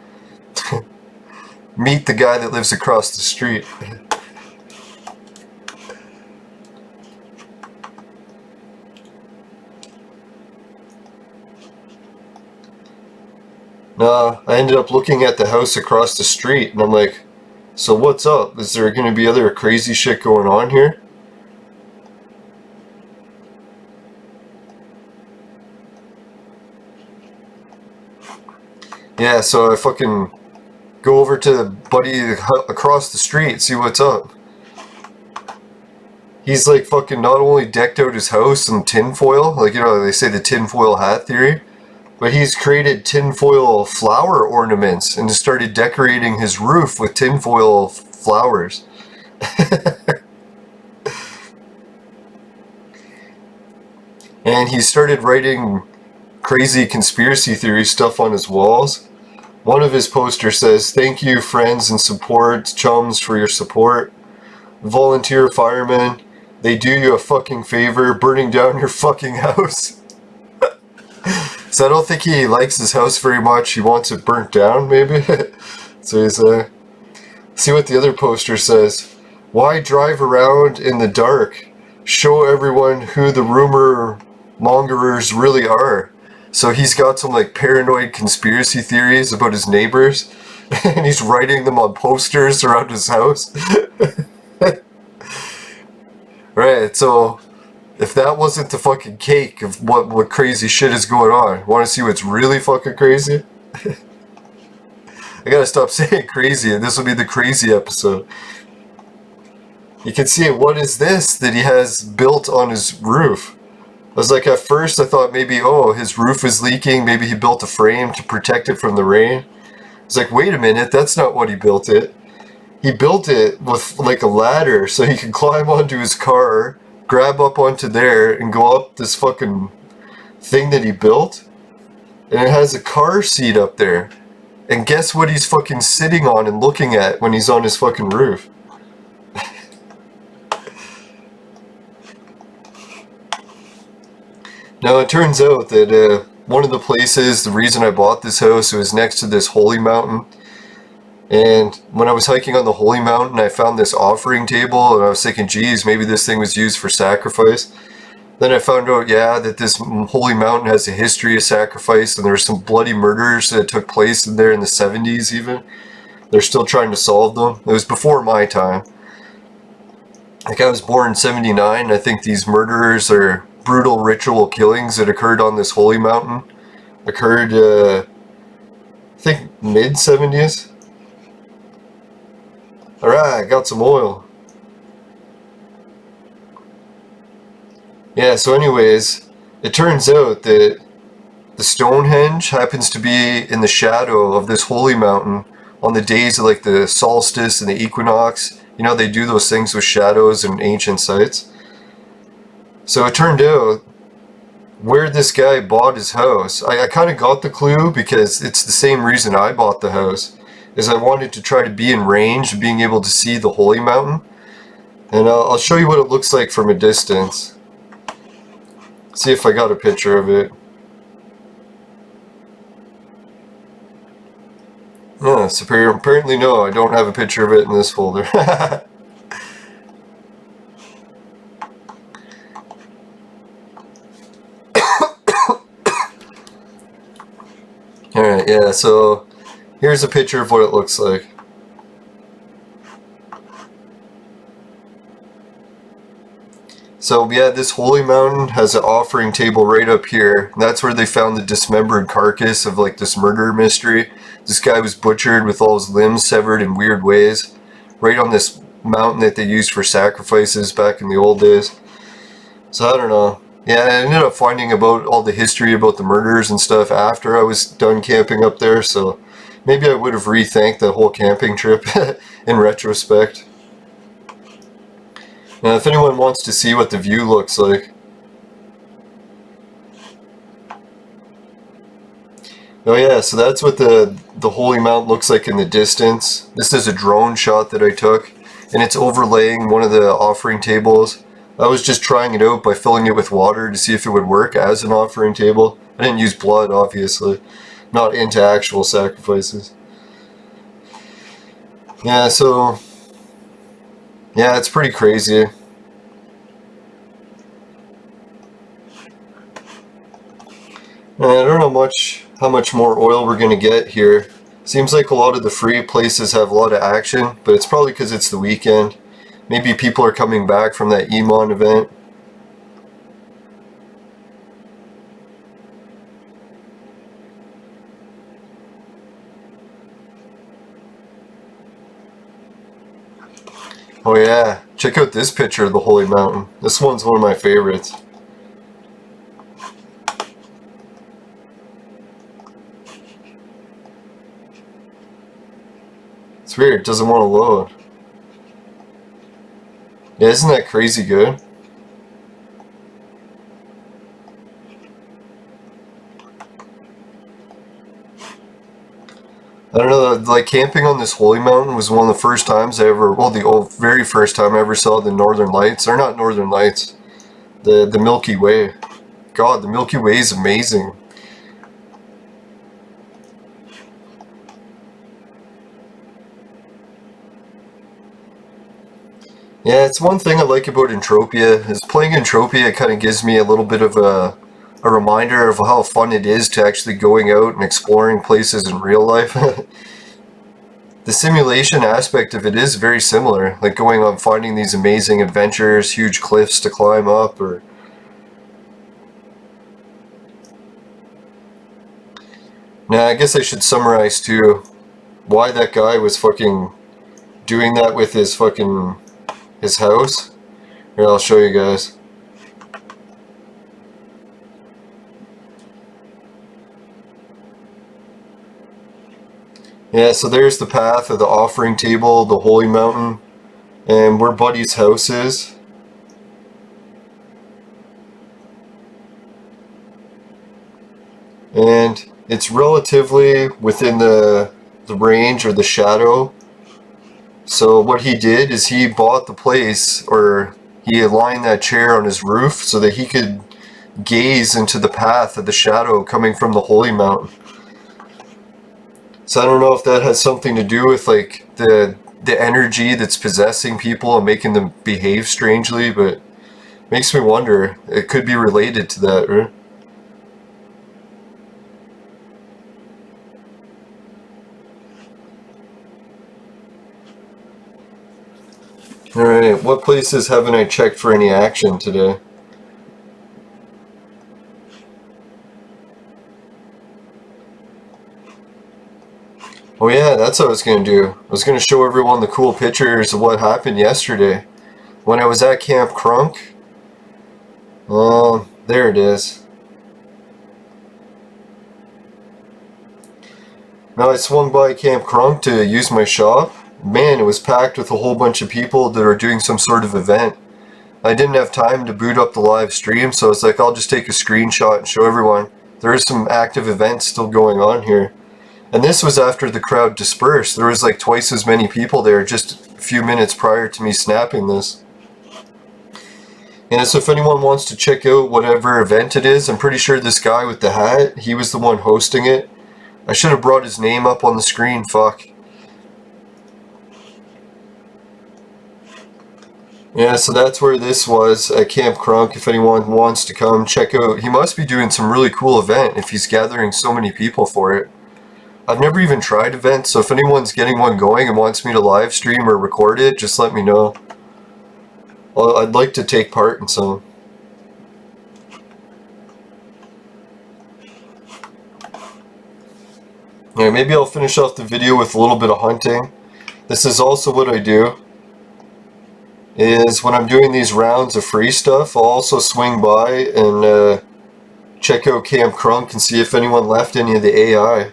Meet the guy that lives across the street. Nah, I ended up looking at the house across the street, and I'm like, so what's up? Is there going to be other crazy shit going on here? Yeah, so I fucking go over to the buddy across the street, see what's up. He's like fucking not only decked out his house in tinfoil, like, you know, they say the tinfoil hat theory, but he's created tinfoil flower ornaments and started decorating his roof with tinfoil flowers. And he started writing crazy conspiracy theory stuff on his walls. One of his posters says, "Thank you, friends and support chums, for your support. Volunteer firemen, they do you a fucking favor burning down your fucking house." So I don't think he likes his house very much. He wants it burnt down, maybe. So he's see what the other poster says. "Why drive around in the dark? Show everyone who the rumor mongerers really are." So he's got some like paranoid conspiracy theories about his neighbors, and he's writing them on posters around his house. Right, so if that wasn't the fucking cake of what crazy shit is going on, want to see what's really fucking crazy? I gotta stop saying crazy, and this will be the crazy episode. You can see, what is this that he has built on his roof? I was like, at first I thought maybe, oh, his roof is leaking, maybe he built a frame to protect it from the rain. I was like, wait a minute, that's not what he built it. He built it with like a ladder so he could climb onto his car, grab up onto there, and go up this fucking thing that he built. And it has a car seat up there. And guess what he's fucking sitting on and looking at when he's on his fucking roof? Now it turns out that one of the places, the reason I bought this house, was next to this holy mountain. And when I was hiking on the holy mountain, I found this offering table, and I was thinking, geez, maybe this thing was used for sacrifice. Then I found out, yeah, that this holy mountain has a history of sacrifice, and there were some bloody murders that took place in there in the 70s even. They're still trying to solve them. It was before my time. Like, I was born in 79, and I think these murderers are brutal ritual killings that occurred on this holy mountain. Occurred think mid-70s. Alright, got some oil. Yeah, so anyways, it turns out that the Stonehenge happens to be in the shadow of this holy mountain on the days of like the solstice and the equinox. You know, they do those things with shadows in ancient sites. So it turned out where this guy bought his house, I kind of got the clue because it's the same reason I bought the house, is I wanted to try to be in range of being able to see the holy mountain. And I'll show you what it looks like from a distance. See if I got a picture of it. Yeah, superior. Apparently no, I don't have a picture of it in this folder. Alright, yeah, so here's a picture of what it looks like. So yeah, this holy mountain has an offering table right up here. That's where they found the dismembered carcass of like this murder mystery. This guy was butchered with all his limbs severed in weird ways, right on this mountain that they used for sacrifices back in the old days. So I don't know. Yeah, I ended up finding about all the history about the murders and stuff after I was done camping up there, so maybe I would have rethanked that whole camping trip in retrospect. Now, if anyone wants to see what the view looks like. Oh yeah, so that's what the holy mountain looks like in the distance. This is a drone shot that I took, and it's overlaying one of the offering tables. I was just trying it out by filling it with water to see if it would work as an offering table. I didn't use blood, obviously. Not into actual sacrifices. Yeah, so yeah, it's pretty crazy. I don't know how much more oil we're gonna get here. Seems like a lot of the free places have a lot of action, but it's probably because it's the weekend. Maybe people are coming back from that Emon event. Oh yeah, check out this picture of the Holy Mountain. This one's one of my favorites. It's weird, it doesn't want to load. Yeah, isn't that crazy good? I don't know, like camping on this holy mountain was one of the first times I ever, well, the very first time I ever saw the Northern Lights, or not Northern Lights, the Milky Way. God, the Milky Way is amazing. Yeah, it's one thing I like about Entropia, is playing Entropia kind of gives me a little bit of a reminder of how fun it is to actually going out and exploring places in real life. The simulation aspect of it is very similar, like going on finding these amazing adventures, huge cliffs to climb up, or... Now, I guess I should summarize too why that guy was fucking doing that with his fucking... his house. Here, I'll show you guys. Yeah, so there's the path of the offering table, the holy mountain, and where Buddy's house is. And it's relatively within the range or the shadow. So what he did is he bought the place, or he aligned that chair on his roof so that he could gaze into the path of the shadow coming from the holy mountain. So I don't know if that has something to do with like the energy that's possessing people and making them behave strangely, but it makes me wonder. It could be related to that, right? Alright, what places haven't I checked for any action today? yeah, that's what I was going to do. I was going to show everyone the cool pictures of what happened yesterday. When I was at Camp Crunk. There it is. Now I swung by Camp Crunk to use my shop. Man, it was packed with a whole bunch of people that are doing some sort of event. I didn't have time to boot up the live stream, so it's like I'll just take a screenshot and show everyone. There is some active events still going on here. And this was after the crowd dispersed. There was like twice as many people there just a few minutes prior to me snapping this. And so if anyone wants to check out whatever event it is, I'm pretty sure this guy with the hat, he was the one hosting it. I should have brought his name up on the screen, fuck. Yeah, so that's where this was at Camp Crunk. If anyone wants to come check out, he must be doing some really cool event if he's gathering so many people for it. I've never even tried events, so if anyone's getting one going and wants me to live stream or record it, just let me know. I'd like to take part in some. Yeah, maybe I'll finish off the video with a little bit of hunting. This is also what I do. Is when I'm doing these rounds of free stuff, I'll also swing by and check out Camp Crunk and see if anyone left any of the AI.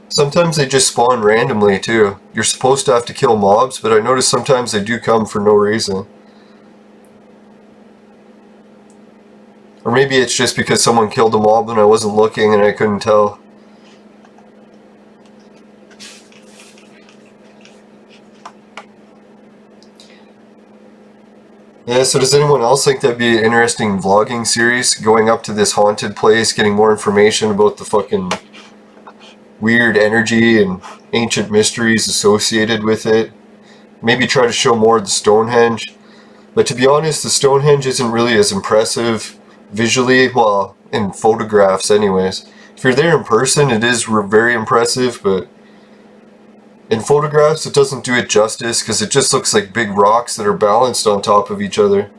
Sometimes they just spawn randomly too. You're supposed to have to kill mobs, but I notice sometimes they do come for no reason. Or maybe it's just because someone killed a mob when I wasn't looking and I couldn't tell. Yeah, so does anyone else think that'd be an interesting vlogging series? Going up to this haunted place, getting more information about the fucking weird energy and ancient mysteries associated with it. Maybe try to show more of the Stonehenge. But to be honest, the Stonehenge isn't really as impressive visually, well, in photographs anyways. If you're there in person, it is very impressive, but in photographs, it doesn't do it justice because it just looks like big rocks that are balanced on top of each other.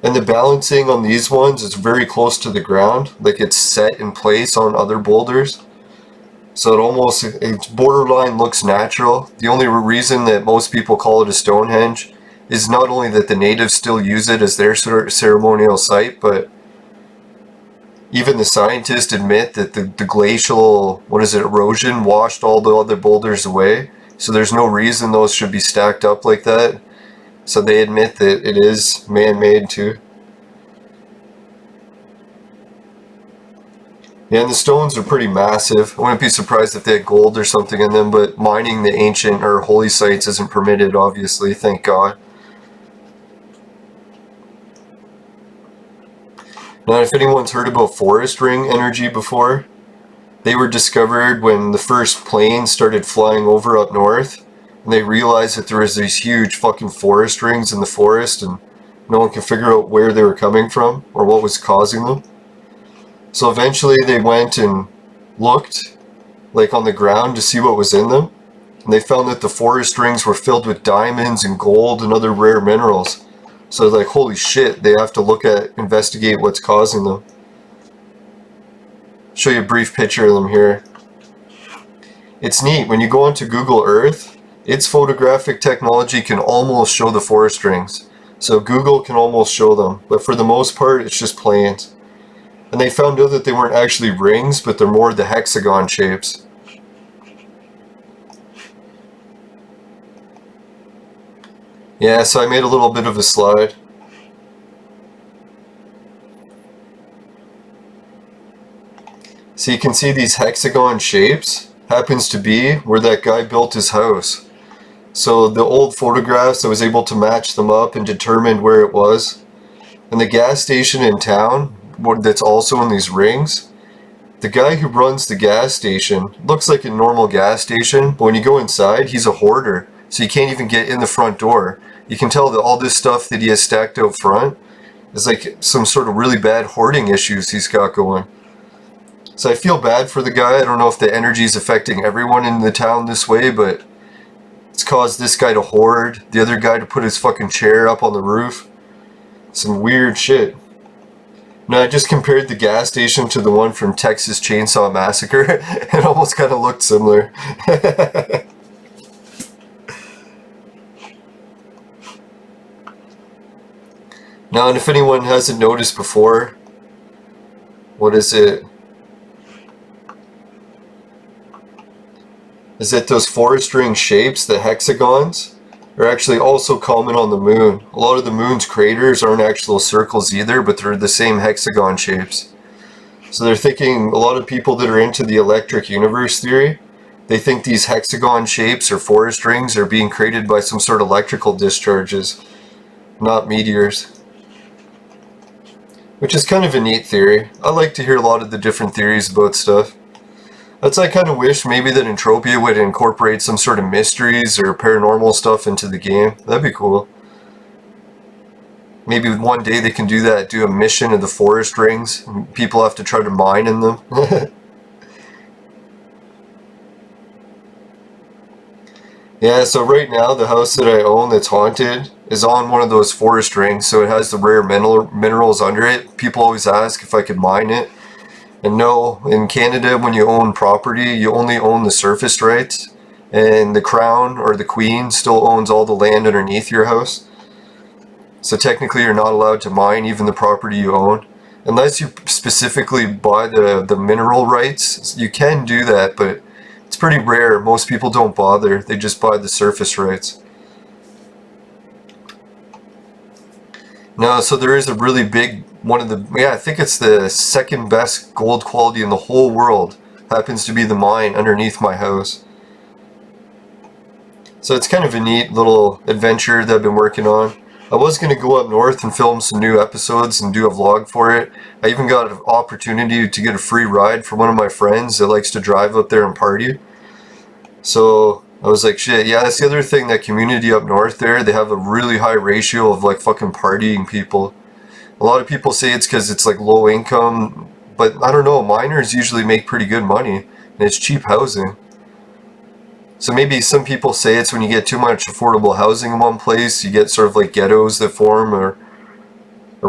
And the balancing on these ones is very close to the ground, like it's set in place on other boulders. So it's borderline looks natural. The only reason that most people call it a Stonehenge is not only that the natives still use it as their ceremonial site, but even the scientists admit that the glacial, erosion washed all the other boulders away. So there's no reason those should be stacked up like that. So they admit that it is man-made too. Yeah, and the stones are pretty massive. I wouldn't be surprised if they had gold or something in them, but mining the ancient or holy sites isn't permitted, obviously, thank God. Now, if anyone's heard about forest ring energy before, they were discovered when the first planes started flying over up north, and they realized that there was these huge fucking forest rings in the forest, and no one could figure out where they were coming from or what was causing them. So eventually they went and looked, like on the ground, to see what was in them, and they found that the forest rings were filled with diamonds and gold and other rare minerals. So like, holy shit, they have to investigate what's causing them. Show you a brief picture of them here. It's neat, when you go onto Google Earth, its photographic technology can almost show the forest rings. So Google can almost show them, but for the most part, it's just plains. And they found out that they weren't actually rings, but they're more the hexagon shapes. Yeah, so I made a little bit of a slide. So you can see these hexagon shapes happens to be where that guy built his house. So the old photographs, I was able to match them up and determine where it was. And the gas station in town, that's also in these rings, the guy who runs the gas station looks like a normal gas station, but when you go inside, he's a hoarder. So you can't even get in the front door. You can tell that all this stuff that he has stacked out front is like some sort of really bad hoarding issues he's got going. So I feel bad for the guy. I don't know if the energy is affecting everyone in the town this way, but it's caused this guy to hoard, the other guy to put his fucking chair up on the roof. Some weird shit. No, I just compared the gas station to the one from Texas Chainsaw Massacre. It almost kind of looked similar. Now, and if anyone hasn't noticed before, what is it? Is that those forest ring shapes, the hexagons, are actually also common on the moon. A lot of the moon's craters aren't actual circles either, but they're the same hexagon shapes. So they're thinking, a lot of people that are into the electric universe theory, they think these hexagon shapes or forest rings are being created by some sort of electrical discharges, not meteors. Which is kind of a neat theory. I like to hear a lot of the different theories about stuff. That's I kind of wish maybe that Entropia would incorporate some sort of mysteries or paranormal stuff into the game. That'd be cool. Maybe one day they can do that, do a mission of the forest rings. People have to try to mine in them. Yeah, so right now the house that I own that's haunted is on one of those forest rings, so it has the rare minerals under it. People always ask if I could mine it. And no, in Canada when you own property, you only own the surface rights, and the crown or the queen still owns all the land underneath your house. So technically you're not allowed to mine even the property you own. Unless you specifically buy the mineral rights, you can do that, but it's pretty rare. Most people don't bother. They just buy the surface rights. No, so there is a really big, I think it's the second best gold quality in the whole world. Happens to be the mine underneath my house. So it's kind of a neat little adventure that I've been working on. I was going to go up north and film some new episodes and do a vlog for it. I even got an opportunity to get a free ride from one of my friends that likes to drive up there and party. So I was like, shit, yeah, that's the other thing, that community up north there, they have a really high ratio of like fucking partying people. A lot of people say it's because it's like low income, but I don't know, miners usually make pretty good money, and it's cheap housing. So maybe some people say it's when you get too much affordable housing in one place, you get sort of like ghettos that form, or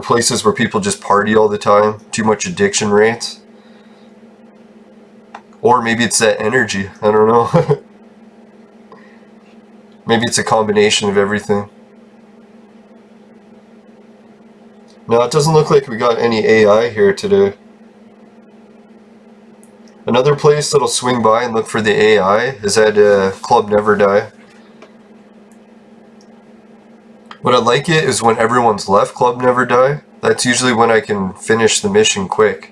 places where people just party all the time, too much addiction rates. Or maybe it's that energy, I don't know. Maybe it's a combination of everything. No, it doesn't look like we got any AI here today. Another place that'll swing by and look for the AI is at Club Never Die. What I like it is when everyone's left Club Never Die. That's usually when I can finish the mission quick.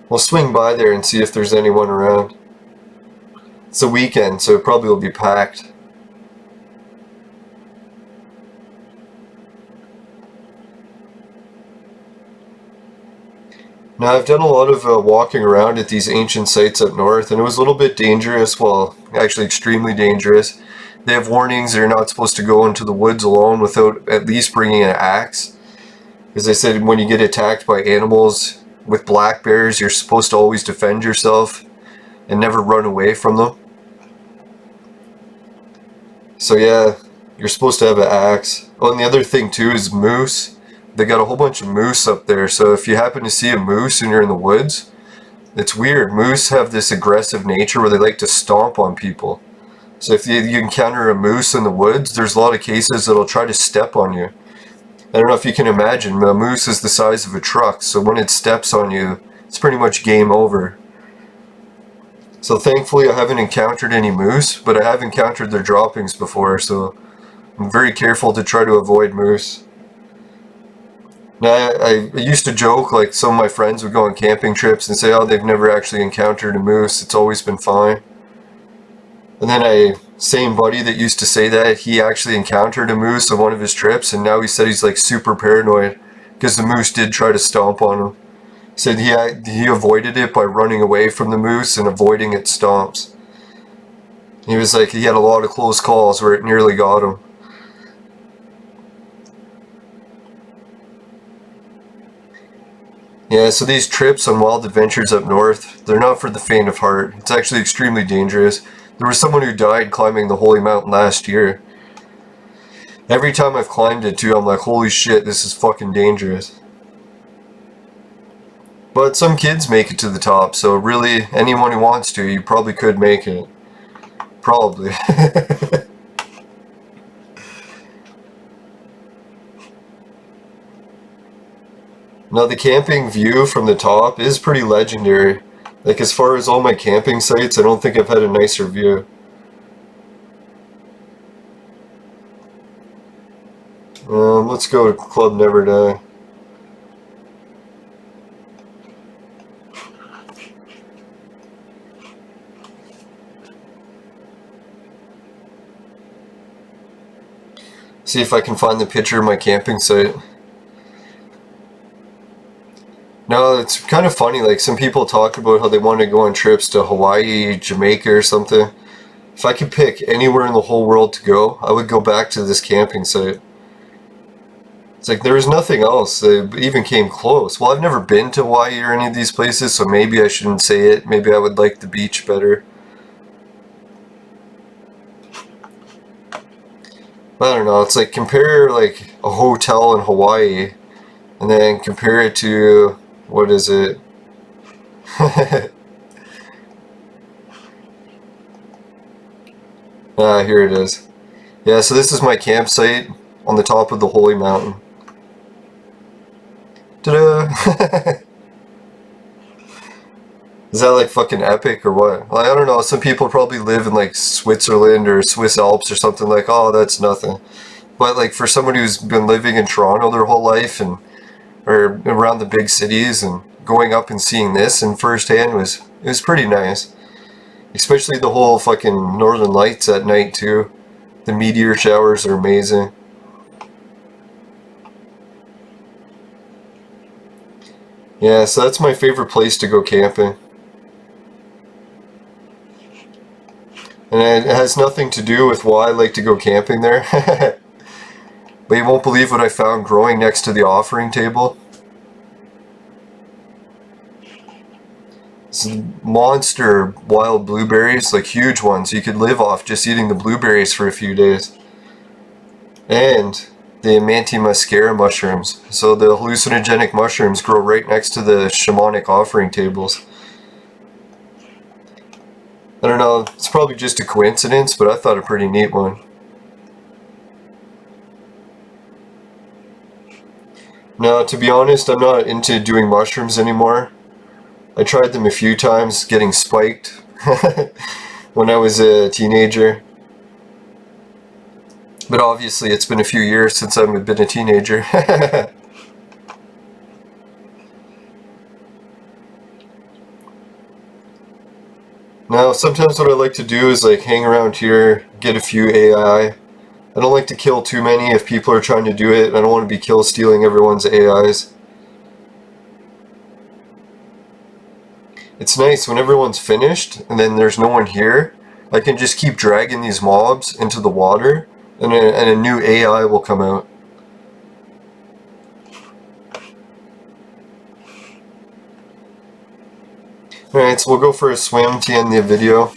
We'll swing by there and see if there's anyone around. It's a weekend, so it probably will be packed. Now, I've done a lot of walking around at these ancient sites up north, and it was a little bit dangerous, well, actually extremely dangerous. They have warnings that you're not supposed to go into the woods alone without at least bringing an axe. As I said, when you get attacked by animals with black bears, you're supposed to always defend yourself and never run away from them. So yeah, you're supposed to have an axe. Oh, and the other thing too is moose. They got a whole bunch of moose up there, so if you happen to see a moose and you're in the woods, it's weird. Moose have this aggressive nature where they like to stomp on people. So if you encounter a moose in the woods, there's a lot of cases that'll try to step on you. I don't know if you can imagine, a moose is the size of a truck, so when it steps on you, it's pretty much game over. So thankfully I haven't encountered any moose, but I have encountered their droppings before, so I'm very careful to try to avoid moose. Now, I used to joke, like some of my friends would go on camping trips and say, oh, they've never actually encountered a moose, it's always been fine. And then same buddy that used to say that, he actually encountered a moose on one of his trips, and now he said he's like super paranoid because the moose did try to stomp on him. He said he avoided it by running away from the moose and avoiding its stomps. He was like, he had a lot of close calls where it nearly got him. Yeah, so these trips on wild adventures up north, they're not for the faint of heart. It's actually extremely dangerous. There was someone who died climbing the Holy Mountain last year. Every time I've climbed it too, I'm like, holy shit, this is fucking dangerous. But some kids make it to the top, so really, anyone who wants to, you probably could make it. Probably. Now the camping view from the top is pretty legendary. Like as far as all my camping sites, I don't think I've had a nicer view. Let's go to Club Never Die. See if I can find the picture of my camping site. No, it's kind of funny, like some people talk about how they want to go on trips to Hawaii, Jamaica or something. If I could pick anywhere in the whole world to go, I would go back to this camping site. It's like there was nothing else that even came close. Well, I've never been to Hawaii or any of these places, so maybe I shouldn't say it. Maybe I would like the beach better. I don't know, it's like compare like a hotel in Hawaii and then compare it to, what is it? Ah, here it is. Yeah, so this is my campsite on the top of the Holy Mountain. Ta-da! Is that like fucking epic or what? Like, I don't know, some people probably live in like Switzerland or Swiss Alps or something, like, oh, that's nothing. But like for somebody who's been living in Toronto their whole life and or around the big cities and going up and seeing this in firsthand it was pretty nice. Especially the whole fucking Northern Lights at night too. The meteor showers are amazing. Yeah, so that's my favorite place to go camping. And it has nothing to do with why I like to go camping there. But you won't believe what I found growing next to the offering table. It's monster wild blueberries, like huge ones. You could live off just eating the blueberries for a few days. And the Amanti muscaria mushrooms. So the hallucinogenic mushrooms grow right next to the shamanic offering tables. I don't know, it's probably just a coincidence, but I thought a pretty neat one. Now, to be honest, I'm not into doing mushrooms anymore. I tried them a few times, getting spiked when I was a teenager. But obviously it's been a few years since I've been a teenager. Now, sometimes what I like to do is like hang around here, get a few AI. I don't like to kill too many if people are trying to do it. I don't want to be kill stealing everyone's AIs. It's nice when everyone's finished and then there's no one here. I can just keep dragging these mobs into the water and a new AI will come out. Alright, so we'll go for a swim to end the video.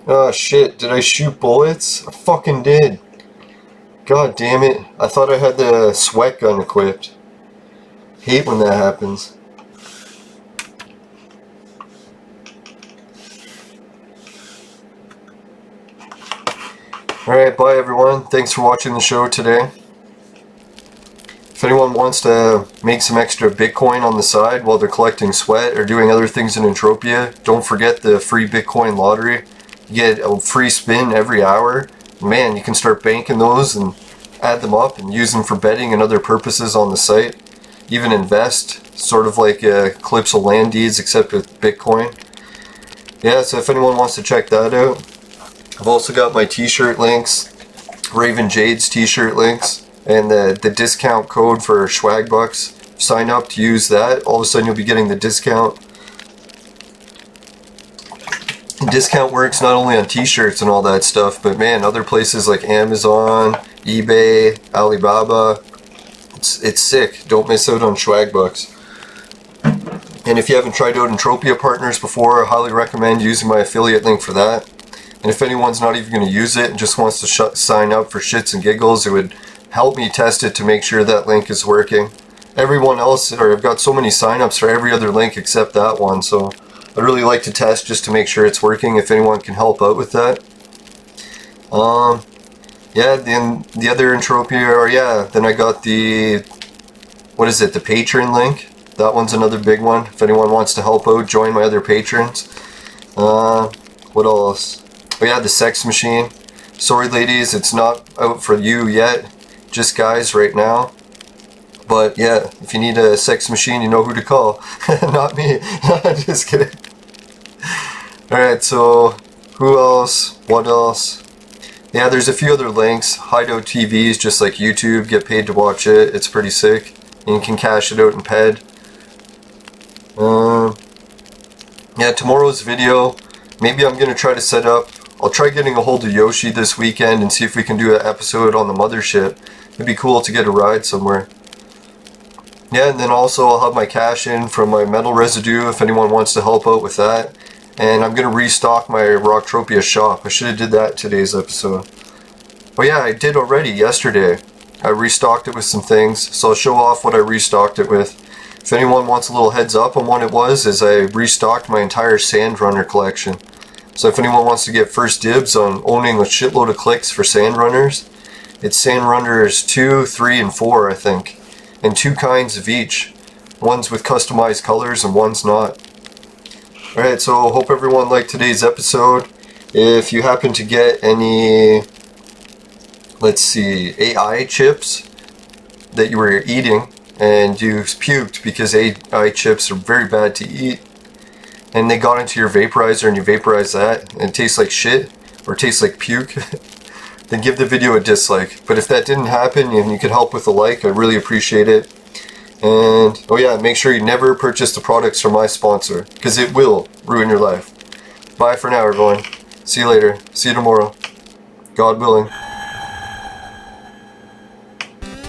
Oh shit, did I shoot bullets? I fucking did. God damn it. I thought I had the sweat gun equipped. Hate when that happens. Alright, bye everyone. Thanks for watching the show today. If anyone wants to make some extra Bitcoin on the side while they're collecting sweat or doing other things in Entropia, don't forget the free Bitcoin lottery. You get a free spin every hour. Man, you can start banking those and add them up and use them for betting and other purposes on the site. Even invest, sort of like Calypso land deeds except with Bitcoin. Yeah, so if anyone wants to check that out. I've also got my t-shirt links, Raven Jade's t-shirt links, and the discount code for swag bucks. Sign up to use that. All of a sudden you'll be getting the discount. And discount works not only on t-shirts and all that stuff, but man, other places like Amazon, eBay, Alibaba. It's sick. Don't miss out on swag bucks. And if you haven't tried out Entropia Partners before, I highly recommend using my affiliate link for that. And if anyone's not even going to use it and just wants to sign up for shits and giggles, it would help me test it to make sure that link is working. Everyone else, or I've got so many signups for every other link except that one, so I'd really like to test just to make sure it's working, if anyone can help out with that. Yeah, then the other Entropia, or yeah, then I got the, what is it, the Patreon link. That one's another big one. If anyone wants to help out, join my other patrons. What else? Oh yeah, the sex machine. Sorry ladies, it's not out for you yet. Just guys right now. But yeah, if you need a sex machine, you know who to call. Not me. Just kidding. Alright, so who else? What else? Yeah, there's a few other links. Hideout TVs, just like YouTube. Get paid to watch it. It's pretty sick. And you can cash it out in PED. Yeah, tomorrow's video, maybe I'm going to try to set up, I'll try getting a hold of Yoshi this weekend and see if we can do an episode on the mothership. It'd be cool to get a ride somewhere. Yeah, and then also I'll have my cash in from my metal residue if anyone wants to help out with that. And I'm going to restock my Rocktropia shop. I should have did that today's episode. Oh yeah, I did already yesterday. I restocked it with some things, so I'll show off what I restocked it with. If anyone wants a little heads up on what it was, is I restocked my entire Sandrunner collection. So if anyone wants to get first dibs on owning a shitload of clicks for Sandrunners, it's Sandrunners 2, 3, and 4, I think. And 2 kinds of each. One's with customized colors and one's not. Alright, so hope everyone liked today's episode. If you happen to get any, let's see, AI chips that you were eating and you puked because AI chips are very bad to eat, and they got into your vaporizer and you vaporize that and it tastes like shit or tastes like puke, then give the video a dislike. But if that didn't happen and you could help with a like, I really appreciate it. And oh yeah, make sure you never purchase the products from my sponsor, because it will ruin your life. Bye for now, everyone. See you later. See you tomorrow, God willing.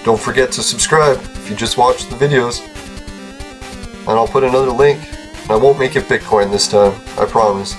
Don't forget to subscribe if you just watched the videos. And I'll put another link. I won't make it Bitcoin this time, I promise.